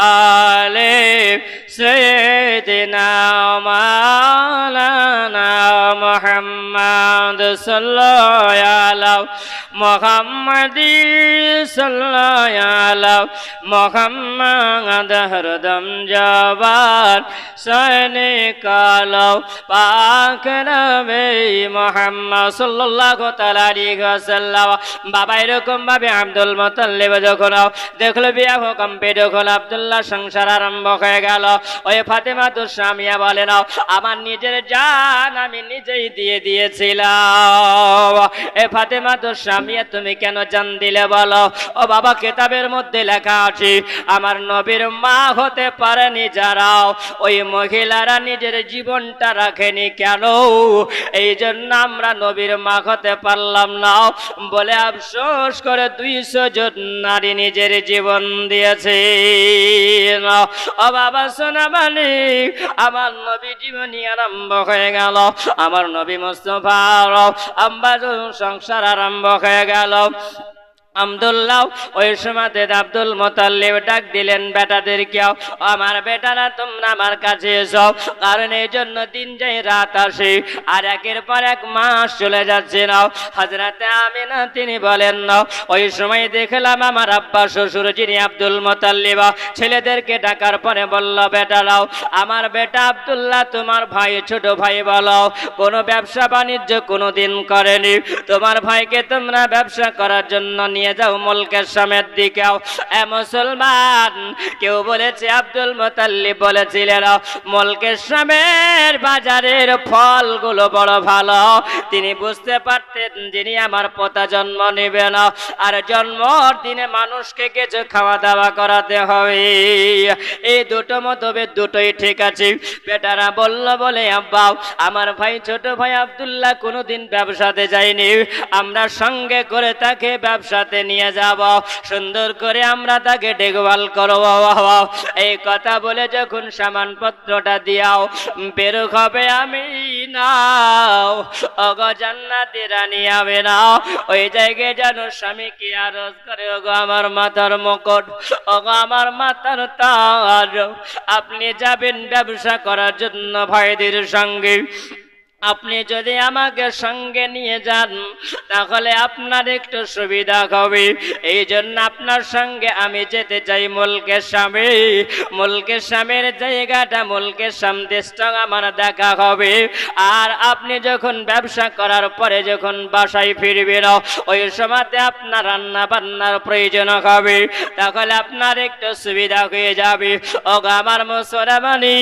আলে সাইয়্যিদিনা মাওলানা মুহাম্মদ সাল্লাল্লাহু আলাইহি মুহাম্মাদি সাল্লাল্লাহু আলাইহি মুহাম্মদ হরদম জবান সনে কালো পাক নবী মুহাম্মদ সাল্লাল্লাহু তাআলা আলাইহি ওয়াসাল্লাম বাবা এরকম ভাবে আব্দুল মুত্তালিব যখন দেখলো বিয়া কমপ্লিট যখন আব্দুল্লাহ সংসার আরম্ভ হয়ে গেল ওই ফাতেমা তো স্বামীয়া বলেন আমার নিজের জান আমি নিজেই দিয়ে দিয়েছিলাম এ ফাতেমা তো স্বামীয়া তুমি কেন জান দিলে বলো ও বাবা কিতাবের মধ্যে লেখা আছে আমার নবীর মা হতে পারেনি যারা ওই মহিলারা নিজের জীবনটা রাখেনি কেন এই জন্য আমরা নবীর মা হতে পারলাম না বলে আফসোস করে 200 জন নারী নিজের জীবন দিয়েছে ও বাবা সোনা মালিক আমার নবী জীবনী আরম্ভ হয়ে গেল আমার নবী মুস্তাফা আমার সংসার আরম্ভ হয়ে গেল আব্দুল্লাহ ওই সময়তে আব্দুল মুত্তালিব ডাক দিলেন বেটাদেরকেও আমার বেটারা তোমরা আমার কাছে এসো কারণ এই জন্য দিন যাই রাত আসে আর একের পর এক মাস চলে যাচ্ছে না হযরতে আমিনা তিনি বলেন না ওই সময় দেখলাম আমার আব্বা শ্বশুর যিনি আব্দুল মুত্তালিব ছেলেদেরকে ডাকার পরে বলল বেটারাও আমার বেটা আব্দুল্লাহ তোমার ভাই ছোট ভাই বলো কোনো ব্যবসা বাণিজ্য কোনোদিন করেনি তোমার ভাইকে তোমরা ব্যবসা করার জন্য নিয়ে যাও মুলকের সামের দিকেও এ মুসলমান কেউ বলেছে আব্দুল মুত্তালিব বলেছিলেন মুলকের সামের বাজারের ফলগুলো বড় ভালো তিনি বুঝতে পারতেন যিনি আমার পোতা জন্ম নেবে না আর জন্মর দিনে মানুষকে কিছু খাওয়া দাওয়া করাতে হবে এই দুটো মতভেদ দুটোই ঠিক আছে বেটারা বলল বলে আব্বা আমার ভাই ছোট ভাই আব্দুল্লাহ কোনোদিন ব্যবসাতে যায়নি আমরা সঙ্গে করে তাকে ব্যবসাতে নিয়ে যাব সুন্দর করে আমরা তাকে দেখভাল করব এই কথা বলে যখন সামানপত্রটা দিয়াও বের হবে আমি নাও ওগো জান্নাতের রানী হবে না ওই জায়গায় জানো স্বামীকে আরজ করে ওগো আমার মাথার মুকুট ওগো আমার মাথার তাজ আপনি যাবেন ব্যবসা করার জন্য ভাইদের সঙ্গে আপনি যদি আমাকে সঙ্গে নিয়ে যান তাহলে আপনার একটু সুবিধা হবে, এই জন্য আপনার সঙ্গে আমি যেতে চাই মুলকের স্বামী। মুলকের স্বামীর জায়গাটা, মুলকের শাম দেশটা আমার দেখা হবে। আর আপনি যখন ব্যবসা করার পরে যখন বাসায় ফিরবেন, ওই সময়তে আপনার রান্না বান্নার প্রয়োজন হবে, তাহলে আপনার একটু সুবিধা হয়ে যাবে। ও আমার মুসলমানি,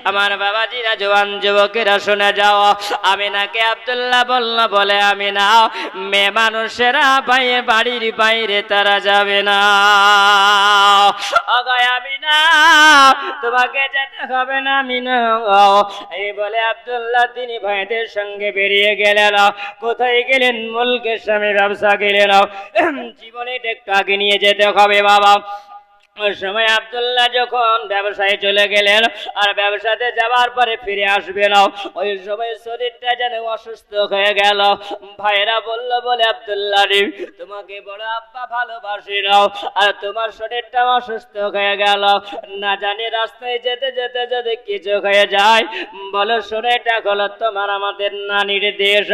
আমার বাবাজিরা, জওয়ান যুবকেরা শুনে যাও, আমিনাকে আব্দুল্লাহ বলল, বলে আমিনা, মেয়ে মানুষেরা বাড়ির বাইরে তারা যাবে না। আমিনা, তোমাকে যেতে হবে না আমিনা। এই বলে আব্দুল্লাহ তিনি ভাইদের সঙ্গে বেরিয়ে গেলেন। কোথায় গেলেন? মুলকের স্বামী ব্যবসা গেলেন। জীবনে একটু আগে নিয়ে যেতে হবে বাবা। ওই সময় আব্দুল্লাহ যখন ব্যবসায় চলে গেলেন, আর ব্যবসাতে যাওয়ার পরে ফিরে আসবে না, ওই সময় শরীরটা যেন অসুস্থ হয়ে গেল। ভাইরা বলল, বলে আব্দুল্লাহ রে, তোমাকে বড় আব্বা ভালোবাসি নাও, আর তোমার শরীরটা অসুস্থ হয়ে গেল, না জানি রাস্তায় যেতে যেতে যদি কিছু হয়ে যায়, বলো শোনো, এটা হলো তোমার আমাদের নানির দেশ,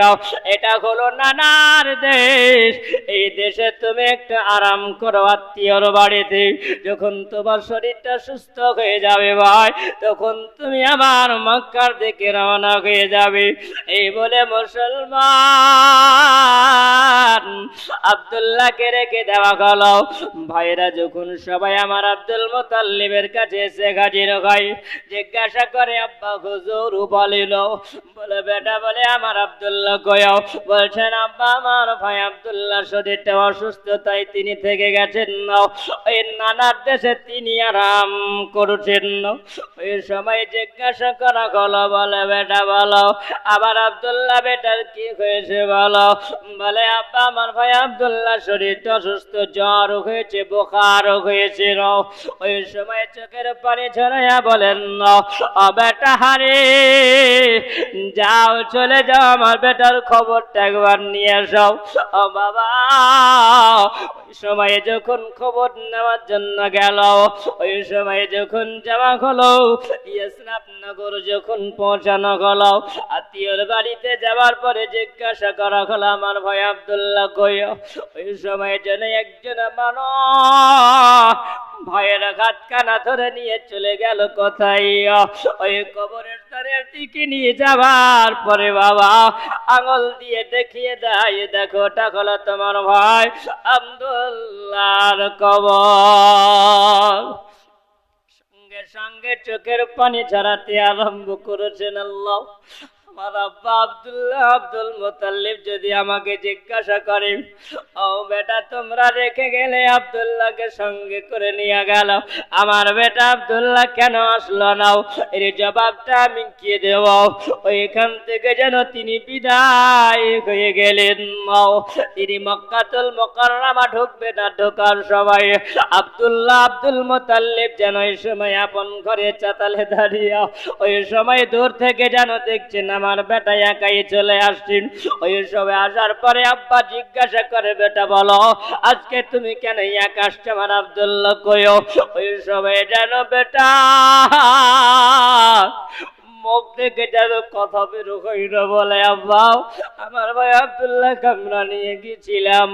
এটা হলো নানার দেশ। এই দেশে তুমি একটু আরাম করো আত্মীয়র বাড়িতে, যখন তোমার শরীরটা সুস্থ হয়ে যাবে ভাই, তখন তুমি আবার মক্কার দিকে রওনা হয়ে যাবে। এই বলে মুসলমান আব্দুল্লাহকে রেখে দেওয়া গেল। ভাইরা যখন সবাই আমার আব্দুল মুতাল্লিবের কাছে এসে হাজির হয়, জিজ্ঞাসা করে, আব্বা হুজুর বলিল, বলে বেটা, বলে আমার আব্দুল্লাহ কয়াও। বলছেন, আব্বা আমার ভাই আব্দুল্লাহ শরীরটা অসুস্থ, তাই তিনি থেকে গেছেন না, ওই নানার দেশে তিনি আরাম করছেন। ওই সময় জিজ্ঞাসা করা হলো, বলে বেটা বলো, আবার আব্দুল্লাহ বেটার কি হয়েছে বলো। বলে, আব্বা আমার ভাই আব্দুল্লাহ শরীরটা অসুস্থ, জ্বর হয়েছে, বোখার হয়েছে। ওই সময় চোখের পানি ছড়াইয়া বলেন, বেটা হারে, যাও চলে যাও, আমার বেটার খবরটা একবার নিয়ে এসো। ও বাবা, ওই সময়ে যখন খবর নেওয়ার জন্য গেল, ওই সময় যখন যাওয়া হলো, ইসলামনগর যখন পৌঁছানো হলো, আত্মীয়র বাড়িতে যাওয়ার পরে জিজ্ঞাসা করা হলো, আমার ভাই আব্দুল্লাহ কই। ওই সময় যেন একজন মানুষ ভয়ের ঘাত কানা ধরে নিয়ে চলে গেল কোথায়, ওই কবরের ধারের দিকে নিয়ে যাবার পরে বাবা আঙুল দিয়ে দেখিয়ে দেয়, দেখো ওটা হলো তোমার ভাই আব্দুল্লাহর কবর। সঙ্গে সঙ্গে চোখের পানি ঝরাতে আরম্ভ করেছেন। আল্লাহ, আমার আব্বা আব্দুল্লাহ আব্দুল মুতাল্লিব যদি আমাকে জিজ্ঞাসা করে, ও বেটা তোমরা রেখে গেলে আব্দুল্লাহকে সঙ্গে করে নিয়ে গেল, আমার বেটা আব্দুল্লাহ কেন আসলো না, এর জবাবটা আমি কি দেব? ওইখান থেকে যেন তিনি বিদায় হয়ে গেলেন। তিনি মক্কাতুল মুকাররমা ঢুকবে না, ঢোকার সময় আব্দুল্লাহ আব্দুল মুতাল্লিব যেন ওই সময় আপন ঘরে চাতালে দাঁড়িয়ে, ওই সময় দূর থেকে যেন দেখছেন আমার বেটা একাই চলে আসছেন। ওই সময় আসার পরে আব্বা জিজ্ঞাসা করে, বেটা বলো, আজকে তুমি কেন একা আসছো, আমার আব্দুল্লাহ কইও। ওই সময় যেন বেটা মুখ থেকে যেন কথা বের হইল, বলে, আব্বা আমার ভাই আব্দুল্লাহ কামরা নিয়ে গেছিলাম,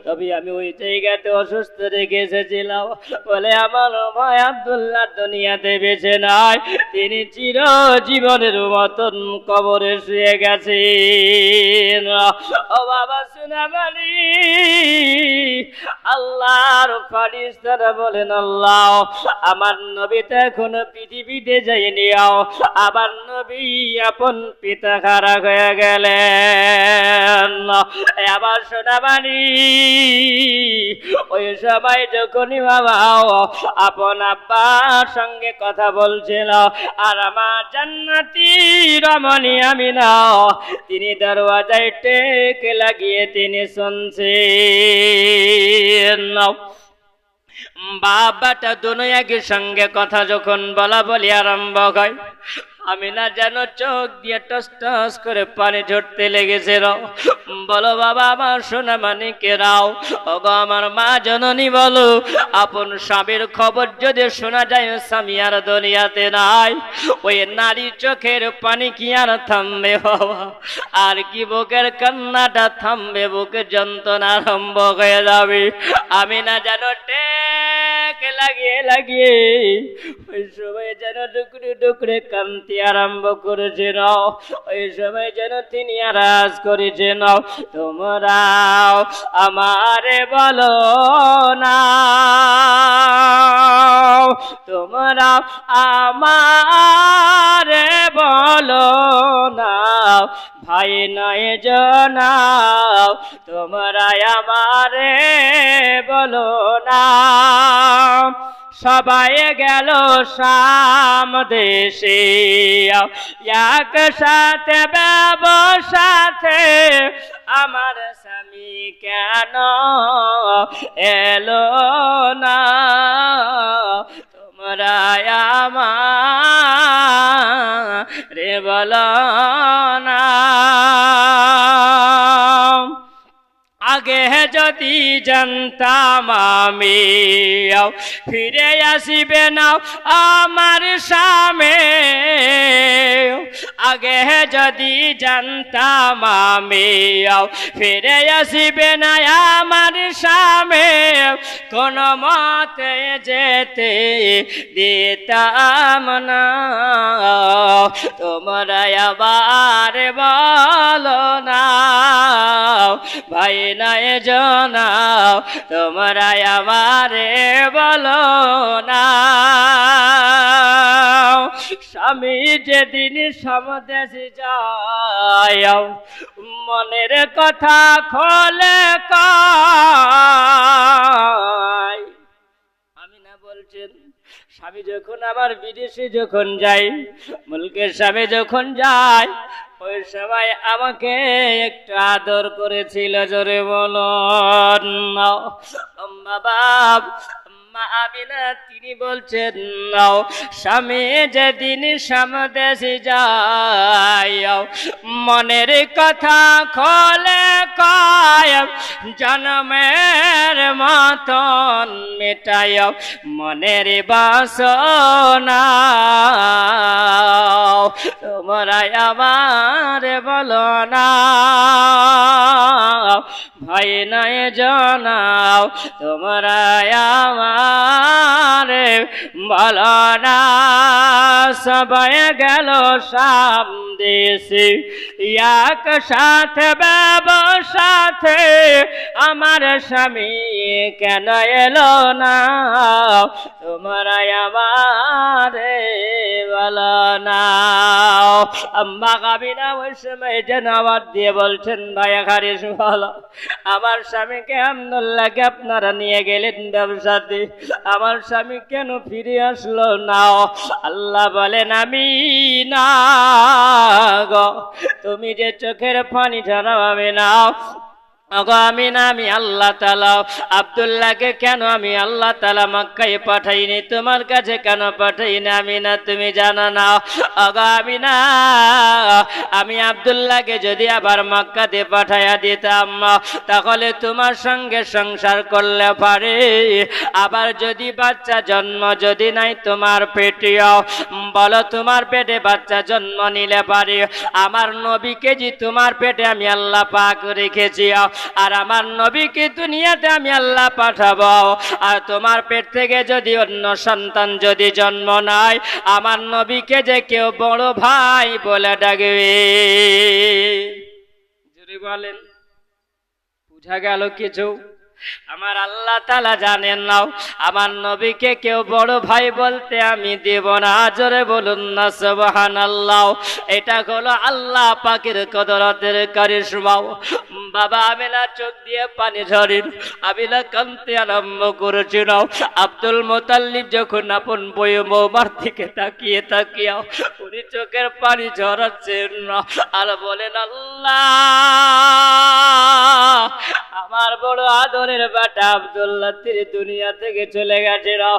তবে আমি ওই জায়গাতে অসুস্থ রেখে এসেছিলাম। বলে, আমার ভাই আব্দুল্লাহ দুনিয়াতে বেঁচে নাই, তিনি চিরজীবনের মতন কবরে শুয়ে গেছেন। ও বাবা সোনামানি, আল্লাহর ফারিস্তারা বলেন, আল্লাহ আমার নবী তো এখনো পৃথিবীতে যায়নি, আবার নবী আপন পিতা হারা হয়ে গেলেন। আবার সোনামানি, ওই সময় যখনই বাবা আপন আব্বার সঙ্গে কথা বলছিল, আর আমার জান্নাতি রমণী আমিনা তিনি দরওয়াজায় টেক লাগিয়ে তিনি শুনছেন। বাবাটা দুনো একই সঙ্গে কথা যখন বলা বলি আরম্ভ হয়, আমিনা যেন চোখ দিয়ে টস টস করে পানি ঝরতে লেগেছিল। বলো বাবা আমার সোনা মানিকেরাও, ওগো আমার মা জননী বলো, আপন স্বামীর খবর যদি শোনা যায় স্বামী আর দুনিয়াতে নাই, ওই নারী চোখের পানি কি আর থামবে বাবা? আর কি বুকের কান্নাটা থামবে? বুকের যন্ত্রণা আরম্ভ হয়ে যাবে। আমিনা যেন টেক লাগিয়ে লাগিয়ে ওই সময় যেন ডুকরে ডুকরে কান্তি আরম্ভ করেছেন। ওই সময় যেন তিনি আরাজ করেছেন, তোমরাও আমারে বলো না, তোমরা আমারে বলো না, ভাই নয় জনাও, তোমরা আমারে বলো না। সবাই গেল শাম দেশে, একসাথে ব্যবসাতে, আমার স্বামী কেন এলো না? তোমরা আমারে বলো না। আগে যদি জানতাম আমি ফিরে আসিবে না আমার স্বামী, আগে যদি জানতাম আমি ফিরে আসিবে না আমার স্বামী, কোন মতে যেতে দিতাম না। তোমরা আবার বলো না, ভাই নাই জানাও, তোমরা আমারে বলো না। স্বামী যেদিন সমদেশে যায়, মনের কথা খোলে কয়। আমিনা বলছেন, স্বামী যখন আমার বিদেশে যখন যাই, মুলকের স্বামী যখন যায়, ওই সময় আমাকে একটু আদর করেছিল। জোরে বলুন বাবা। আমিনা তিনি বলছেন, স্বামী যেদিন সমদেশে যায়, মনের কথা খোলে কয়, জন্মের মতন মেটায় মনের বাসনা। তোমরা আমার বলো না, ভাই নাই জানাও, তোমরা আমার বলো না। সবাই গেল শাম দেশে, একসাথে ব্যবসাতে, আমার স্বামী কেন এলো না? তোমরা আমার বলো না। আম্মা আমিনা ওই সময় যেন আবার দিয়ে বলছেন, ভাই খারিস বলো, আমার স্বামীকে আব্দুল্লাহকে আপনারা নিয়ে গেলেন ব্যবসাতে, আমার স্বামী কেন ফিরে আসলো না? আল্লাহ বলেন, আমি না গো, তুমি যে চোখের পানি ঝরাও আমি না। আমিনা আমি আল্লাহ তাআলা আব্দুল্লাহকে কেন আমি আল্লাহ তাআলা মক্কায় পাঠাইনি, তোমার কাছে কেন পাঠাইনি? আমিনা তুমি জানো না? আমিনা আমি আব্দুল্লাহকে যদি আবার মক্কাতে পাঠাইয়া দিতাম, তাহলে তোমার সঙ্গে সংসার করলে পারে, আবার যদি বাচ্চা জন্ম যদি নাই তোমার পেটেও, বলো তোমার পেটে বাচ্চা জন্ম নিলে পারে, আমার নবীকে যে তোমার পেটে আমি আল্লাহ পাক রেখেছি, আর আমার নবীকে দুনিয়াতে আমি আল্লাহ পাঠাবো, আর তোমার পেট থেকে যদি অন্য সন্তান যদি জন্ম নাই, আমার নবীকে যে কেউ বড় ভাই বলে ডাকবে। যদি বলেন বুঝা গেল কিছু? আমার আল্লাহ তাআলা জানেন না, আমার নবীকে কেউ বড় ভাই বলতে আমি দেব না। জোরে বলুন না সুবহানাল্লাহ। এটা হলো আল্লাহ পাকের কুদরতের কারিশমা। বাবা আমিনা চোখ দিয়ে পানি ঝরেন, আমিনা কাঁদতে আরম্ভ করেছিল। আব্দুল মুতাল্লিব যখন আপন বইয়ে বৌমার দিকে তাকিয়ে তাকিয়ে উনি চোখের পানি ঝরাচ্ছেন আর বলেন, আল্লাহ আমার আমার বড় আদরের বেটা আব্দুল্লাহ তিনি দুনিয়া থেকে চলে গেছে না,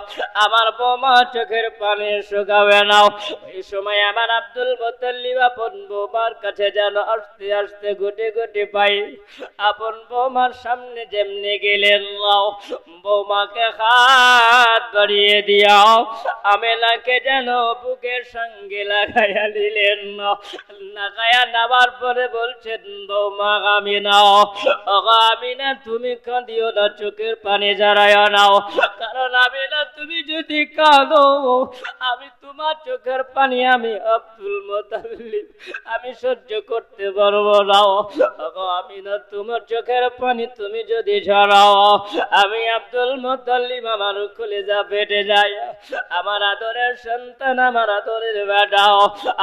আমার বৌমা চোখের পানি শুকাবে না। এই সময় আমার আব্দুল মুত্তালিব আপন বৌমার কাছে যেন আস্তে আস্তে গুটি গুটি পাই। আপন বৌমার সামনে যেমনি গেলেন, বৌমাকে হাত বাড়িয়ে দিয়াও আমেনাকে যেন বুকের সঙ্গে লাগাইয়া দিলেন। লাগাইয়া নেওয়ার পরে বলছেন, বৌমা আমিনা, আমিনা তুমি কাঁদিও না, চোখের পানি জড়াইয়া নাও, কারণ আমিনা তুমি যদি কাঁদো আমি তোমার চোখের পানি আমি আব্দুল মুত্তালিব আমি সহ্য করতে পারবো না। আমিনা তোমার চোখের পানি তুমি যদি ঝরাও আমি আব্দুল মুত্তালিব আমার কলিজা ফেটে যায়। আমার আদরের সন্তান, আমার আদরের বেটা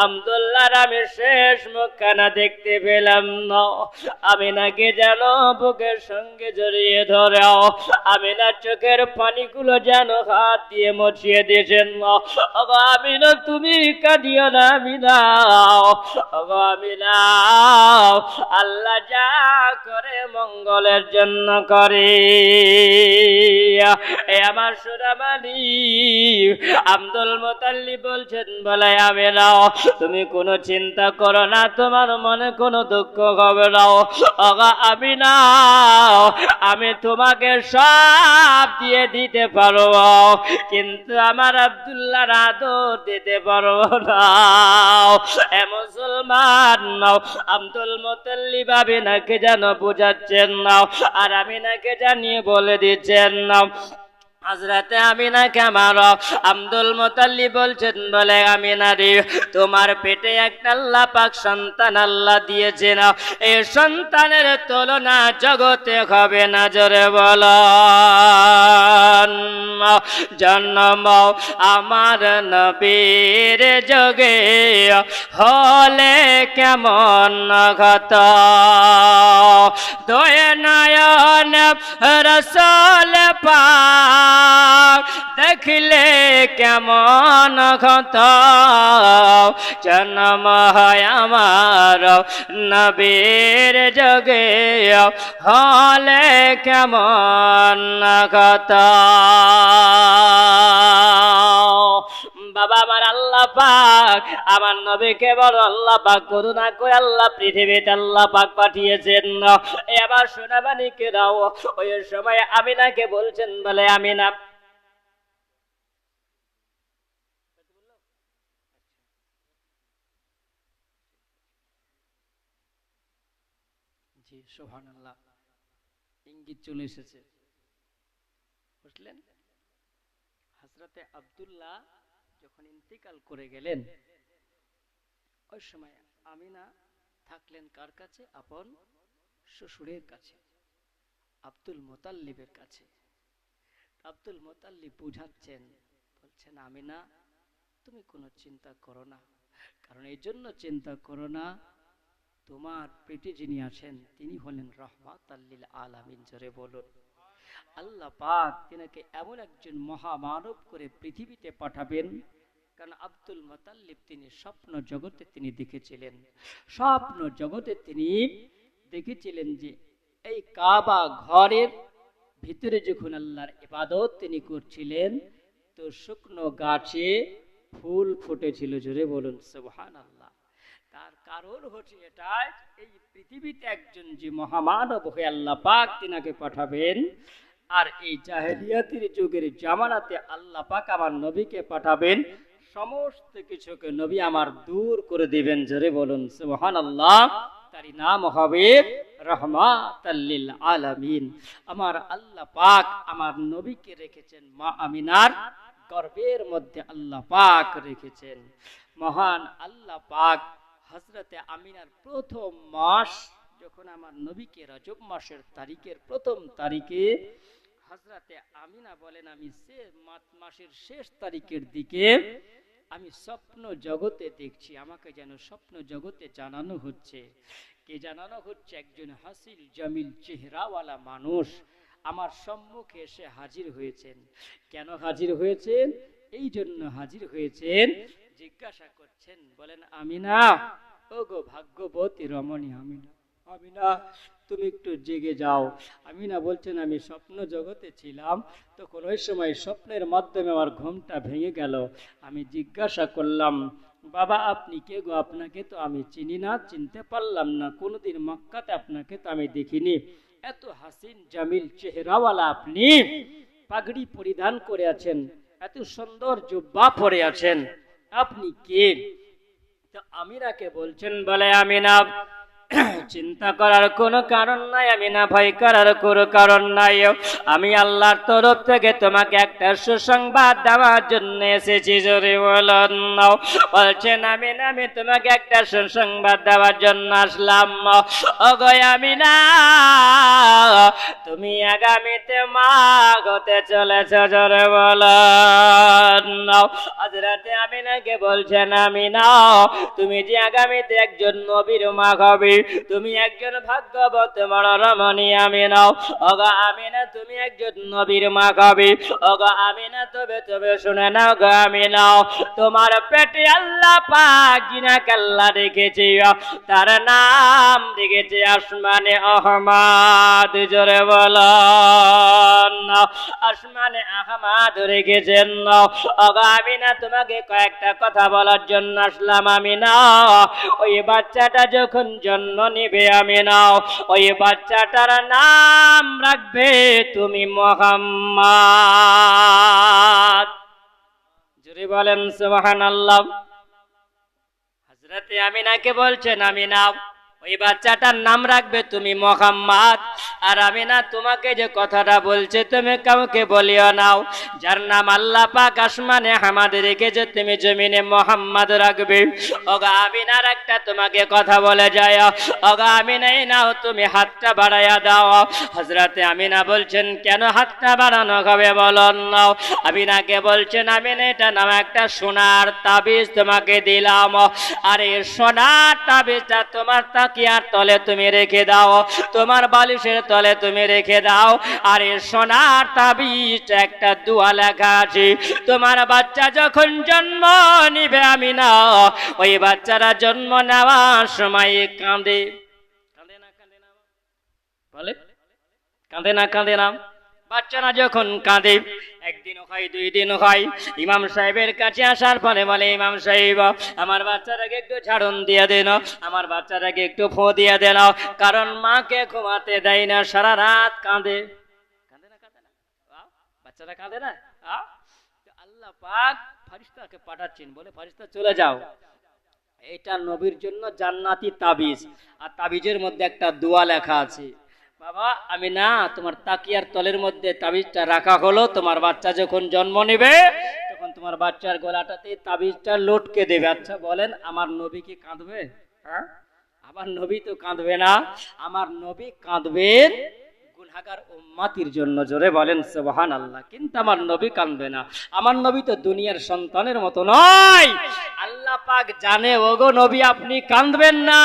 আব্দুল্লাহর আমি শেষ মুখখানা দেখতে পেলাম না। আমিনাকে যেন বুকের সঙ্গে জড়িয়ে ধরাও, আমিনার চোখের পানিগুলো যেন হাত দিয়ে মুছিয়ে দিয়েছেন। আমিনা তুমি কাঁদিও না, আমিনা আমিনা, আল্লাহ যা করে মঙ্গলের জন্য করে। আমার সোনামানি আব্দুল মুত্তালিব বলছেন, বলে আমিনা তুমি কোনো চিন্তা করো না, তোমার মনে কোনো দুঃখ হবে না। আমিনা আমি তোমাকে সব দিয়ে দিতে পারবো, কিন্তু আমার আব্দুল্লাহর আদর দিতে পারবো না। এ মুসলমান আব্দুল মুত্তালিব আমিনাকে যেন বোঝাচ্ছেন না, আর আমিনাকে জানিয়ে বলে দিচ্ছেন না। হযরতে আমিনাকে আমার আব্দুল মুত্তালিব বলছেন, বলে আমিনা রে তোমার পেটে একটা আল্লাহ পাক সন্তান আল্লাহ দিয়েছেন, এই সন্তানের তুলনা জগতে হবে না। জোরে বলো জন্ম আমার নবীর যোগে হলে কেমন ঘত, দোয় নয়ন রাসূল পাক দেখলে কেমন ঘত, জন্ম হয় আমার নবীর যোগে হলে কেমন ঘত। বাবা আমার আল্লাহ পাক আমার নবীকে বড় আল্লাহ পাক করুণা করে আল্লাহ পৃথিবীতে আল্লাহ পাক পাঠিয়েছেন। এবার সোনাবানিকে দাও, ওই সময় আমিনাকে বলছেন, বলে আমিনা জি সুবহানাল্লাহ, ইঙ্গিত চলে এসেছে, বুঝলেন? হযরতে আব্দুল্লাহ যখন ইন্তিকাল করে গেলেন, ওই সময় আমিনা থাকলেন কার কাছে? আপন শ্বশুরের কাছে, আব্দুল মুত্তালিবের কাছে। আব্দুল মুত্তালিব বুঝাচ্ছেন, বলছেন আমিনা তুমি কোনো চিন্তা করো না, কারণ এই জন্য চিন্তা করো না, তোমার পেটে যিনি আছেন তিনি হলেন রাহমাতাল লিল আলামিন। জোরে বলুন আল্লাহ পাক তিনাকে এমন একজন মহামানব করে পৃথিবীতে পাঠাবেন, কারণ আব্দুল মুত্তালিব তিনি স্বপ্ন জগতে তিনি দেখেছিলেন, স্বপ্ন জগতে তিনি দেখেছিলেন যে এই কাবা ঘরের ভিতরে যখন আল্লাহর ইবাদত তিনি করছিলেন, তো শুকনো গাছে ফুল ফুটেছিল। জোরে বলুন সুবহানাল্লাহ। তার কারণ হচ্ছে এটাই, এই পৃথিবীতে একজন যে মহামানব হয়ে আল্লাহ পাক তিনাকে পাঠাবেন, আর এই জাহেলিয়াতের যুগের জামানাতে আল্লাহ পাক আমার নবীকে পাঠাবেন, সমস্ত কিছুকে নবী আমার দূর করে দিবেন। জোরে বলুন সুবহানাল্লাহ। তারই নাম হবে রাহমাতাল লিল আলামিন। আমার আল্লাহ পাক আমার নবীকে রেখেছেন মা আমিনার গর্ভের মধ্যে, আল্লাহ পাক রেখেছেন। মহান আল্লাহ পাক হযরতে আমিনার প্রথম মাস যখন আমার নবীকে রজব মাসের তারিখের প্রথম তারিখে হযরতে আমিনা বলেন, আমি মাসের শেষ তারিখের দিকে আমি স্বপ্ন জগতে দেখছি, আমাকে যেন স্বপ্ন জগতে জানানো হচ্ছে। কে জানানো হচ্ছে? একজন হাসিল জামিল চেহারাওয়ালা মানুষ আমার সম্মুখে এসে হাজির হয়েছেন। কেন হাজির হয়েছেন? এই জন্য হাজির হয়েছেন, জিজ্ঞাসা করছেন, বলেন আমিনা, ওগো ভাগ্যবতী রমণী আমিনা, আমিনা তুমি একটু জেগে যাও। আমিনা বলছেন আমি স্বপ্ন জগতে ছিলাম, তখন ওই সময় স্বপ্নের মাধ্যমে আমার ঘুমটা ভেঙে গেল। আমি জিজ্ঞাসা করলাম, বাবা আপনি কে গো? আপনাকে তো আমি চিনি না, চিনতে পারলাম না, কোনোদিন মক্কাতে আপনাকে তো আমি দেখিনি, এত হাসিন জামিল চেহারাওয়ালা আপনি, পাগড়ি পরিধান করে আছেন, এত সুন্দর জুব্বা পরে আছেন, আপনি কে? তো আমিনাকে বলছেন, বলে আমিনা চিন্তা করার কোনো কারণ নাই, আমিনা ভয় করার কোনো কারণ নাই, আমি আল্লাহর তরফ থেকে তোমাকে একটা সুসংবাদ দেওয়ার জন্য এসেছি। জোরে বলুন। বলছেন আমিনা আমি তোমাকে একটা সুসংবাদ দেওয়ার জন্য আসলাম। ওগো আমিনা তুমি আগামীতে মা হতে চলেছ। জোরে বলুন। হযরতে আমিনাকে বলছেন আমিনা তুমি যে আগামীতে একজন নবীর মা হবে, তুমি একজন ভাগ্যবত বড় রমণী আমিনা। ওগো আমিনা তুমি একজন নবীর মা হবে। ওগো আমিনা তবে তবে শুনে নাও গো আমিনা, তোমার পেটে আল্লাহ পাক জিনাকে আল্লাহ রেখেছে, তার নাম রেখেছে আসমানে আহমদ। জোরে বলুন। আসমানে আহমদ রেখেছেন। ওগো আমিনা তোমাকে কয়েকটা কথা বলার জন্য আসলাম আমিনা। ওই বাচ্চাটা যখন জন্ম নিবে আমিনা, ওই বাচ্চাটার নাম রাখবে তুমি মুহাম্মদ। জোরে বলেন সুবহানাল্লাহ। হযরতে আমিনাকে বলছেন আমিনা ওই বাচ্চাটার নাম রাখবে তুমি মুহাম্মদ। আর আমিনা তোমাকে যে কথাটা বলছে তুমি কাউকে বলিও নাও, যার নাম আল্লাহ পাক আসমানে আহমদ রেখেছে তুমি জমিনে মুহাম্মদ রাখবে। ওগো আমিনার একটা তোমাকে কথা বলে যায়, ওগো আমিনাই নাও তুমি হাতটা বাড়াইয়া দাও। হযরতে আমিনা বলছেন কেন হাতটা বাড়ানো হবে বলুন। আমিনাকে বলছেন আমিনা এটা নাম একটা সোনার তাবিজ তোমাকে দিলাম, আর এই সোনার তাবিজটা তোমার তাকিয়ার তলে তুমি রেখে দাও, তোমার বালিশের তলে তুমি রেখে দাও। আর এই সোনার তাবিজটা একটা দোয়া লেখা আছে, তোমার বাচ্চা যখন জন্ম নিবে আমিনা, ওই বাচ্চারা জন্ম নেওয়ার সময় কাঁদে। কাঁদে না কাঁদে না বলে, কাঁদে না কাঁদে না? বাচ্চারা যখন কাঁদে, একদিন হয় দুই দিন হয়, ইমাম সাহেবের কাছে আসার পরে বলে ইমাম সাহেব আমার বাচ্চাটাকে একটু ঝাড়ন দিয়ে দেন, আমার বাচ্চাটাকে একটু ফো দিয়ে দেন, কারণ মাকে ঘুমাতে দেয় না, সারা রাত কাঁদে। কাঁদে না কাঁদে না? বাচ্চারা কাঁদে না? আল্লাহ পাক ফেরেশতাকে পাঠাচ্ছেন, বলে ফেরেশতা চলে যাও, এটা নবীর জন্য জান্নাতি তাবিজ, আর তাবিজের মধ্যে একটা দোয়া লেখা আছে। বাবা আমি না তোমার তাকিয়ার তলের মধ্যে তাবিজটা রাখা হলো, তোমার বাচ্চা যখন জন্ম নেবে তখন তোমার বাচ্চার গলাটাতে তাবিজটা লটকে দেবে। আচ্ছা বলেন আমার নবী কি কাঁদবে? হ্যাঁ, আমার নবী তো কাঁদবে না, আমার নবী কাঁদবেন গুনাহগার উম্মতির জন্য। জোরে বলেন সুবহানাল্লাহ। কিন্তু আমার নবী কাঁদবে না, আমার নবী তো দুনিয়ার সন্তানের মতো নয়। আল্লাহ পাক জানে ওগো নবী আপনি কাঁদবেন না,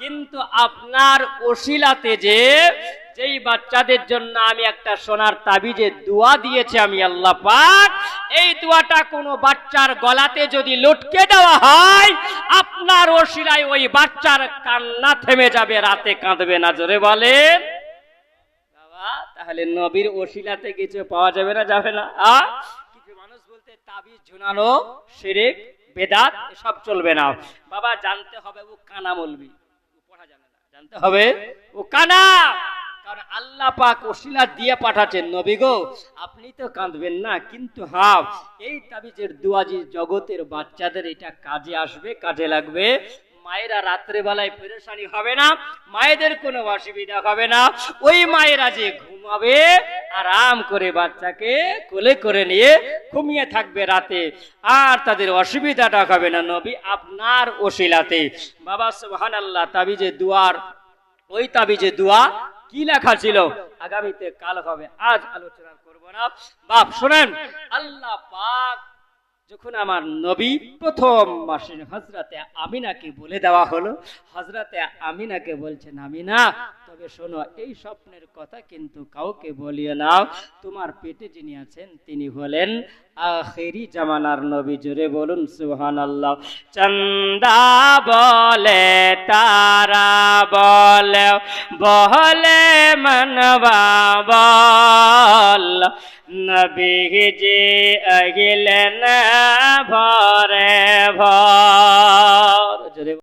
কিন্তু আপনার ওসিলাতে যেই বাচ্চাদের জন্য আমি একটা সোনার তাবিজের দোয়া দিয়েছি আমি আল্লাহ পাক, এই দোয়াটা কোনো বাচ্চার গলাতে যদি লটকে দেওয়া হয়, আপনার ওসিলায় ওই বাচ্চার কান্না থেমে যাবে, রাতে কাঁদবে না। জোরে বলেন। তাহলে নবীর ওসিলাতে কিছু পাওয়া যাবে না? যাবে না? কিছু মানুষ বলতে তাবিজ ঝুনানো শিরক বেদাত এসব চলবে না। বাবা জানতে হবে ও কানা মৌলবি, ও পড়া জানে না, জানতে হবে ও কানা, কারণ আল্লাহ পাক ওসিলা দিয়ে পাঠাচ্ছেন। নবী গো আপনি তো কাঁদবেন না, কিন্তু হ্যাঁ এই তাবিজের দুয়াজি জগতের বাচ্চাদের এটা কাজে আসবে, কাজে লাগবে। মায়েরা রাত্রে বেলায় পেরেশানি হবে না, মায়েদের কোনো অসুবিধা হবে না, ওই মায়েরা যে ঘুমাবে আরাম করে বাচ্চাকে কোলে করে নিয়ে ঘুমিয়ে থাকবে রাতে, আর তাদের অসুবিধাটা হবে না নবী আপনার ওসিলাতে। বাবা সুবহানাল্লাহ। তাবিজে দুয়ার, ওই তাবিজে দোয়া কি লেখা ছিল আগামীতে কাল হবে, আজ আলোচনা করব না। বাপ শুনেন, আল্লাহ পাক যখন আমার নবী প্রথম মাসে হযরতে আমিনাকে বলে দেওয়া হলো, হযরতে আমিনাকে বলছেন, আমিনা তবে শোনো, এই স্বপ্নের কথা কিন্তু কাউকে বলিও না। তোমার পেটে যিনি আছেন তিনি হলেন আখেরি জামানার নবী। জোরে বলুন সুবহানাল্লাহ। চন্দা বলে, তারা বলে, বলে মানবা বল, নবীজি আগিলেন ভরে ভর।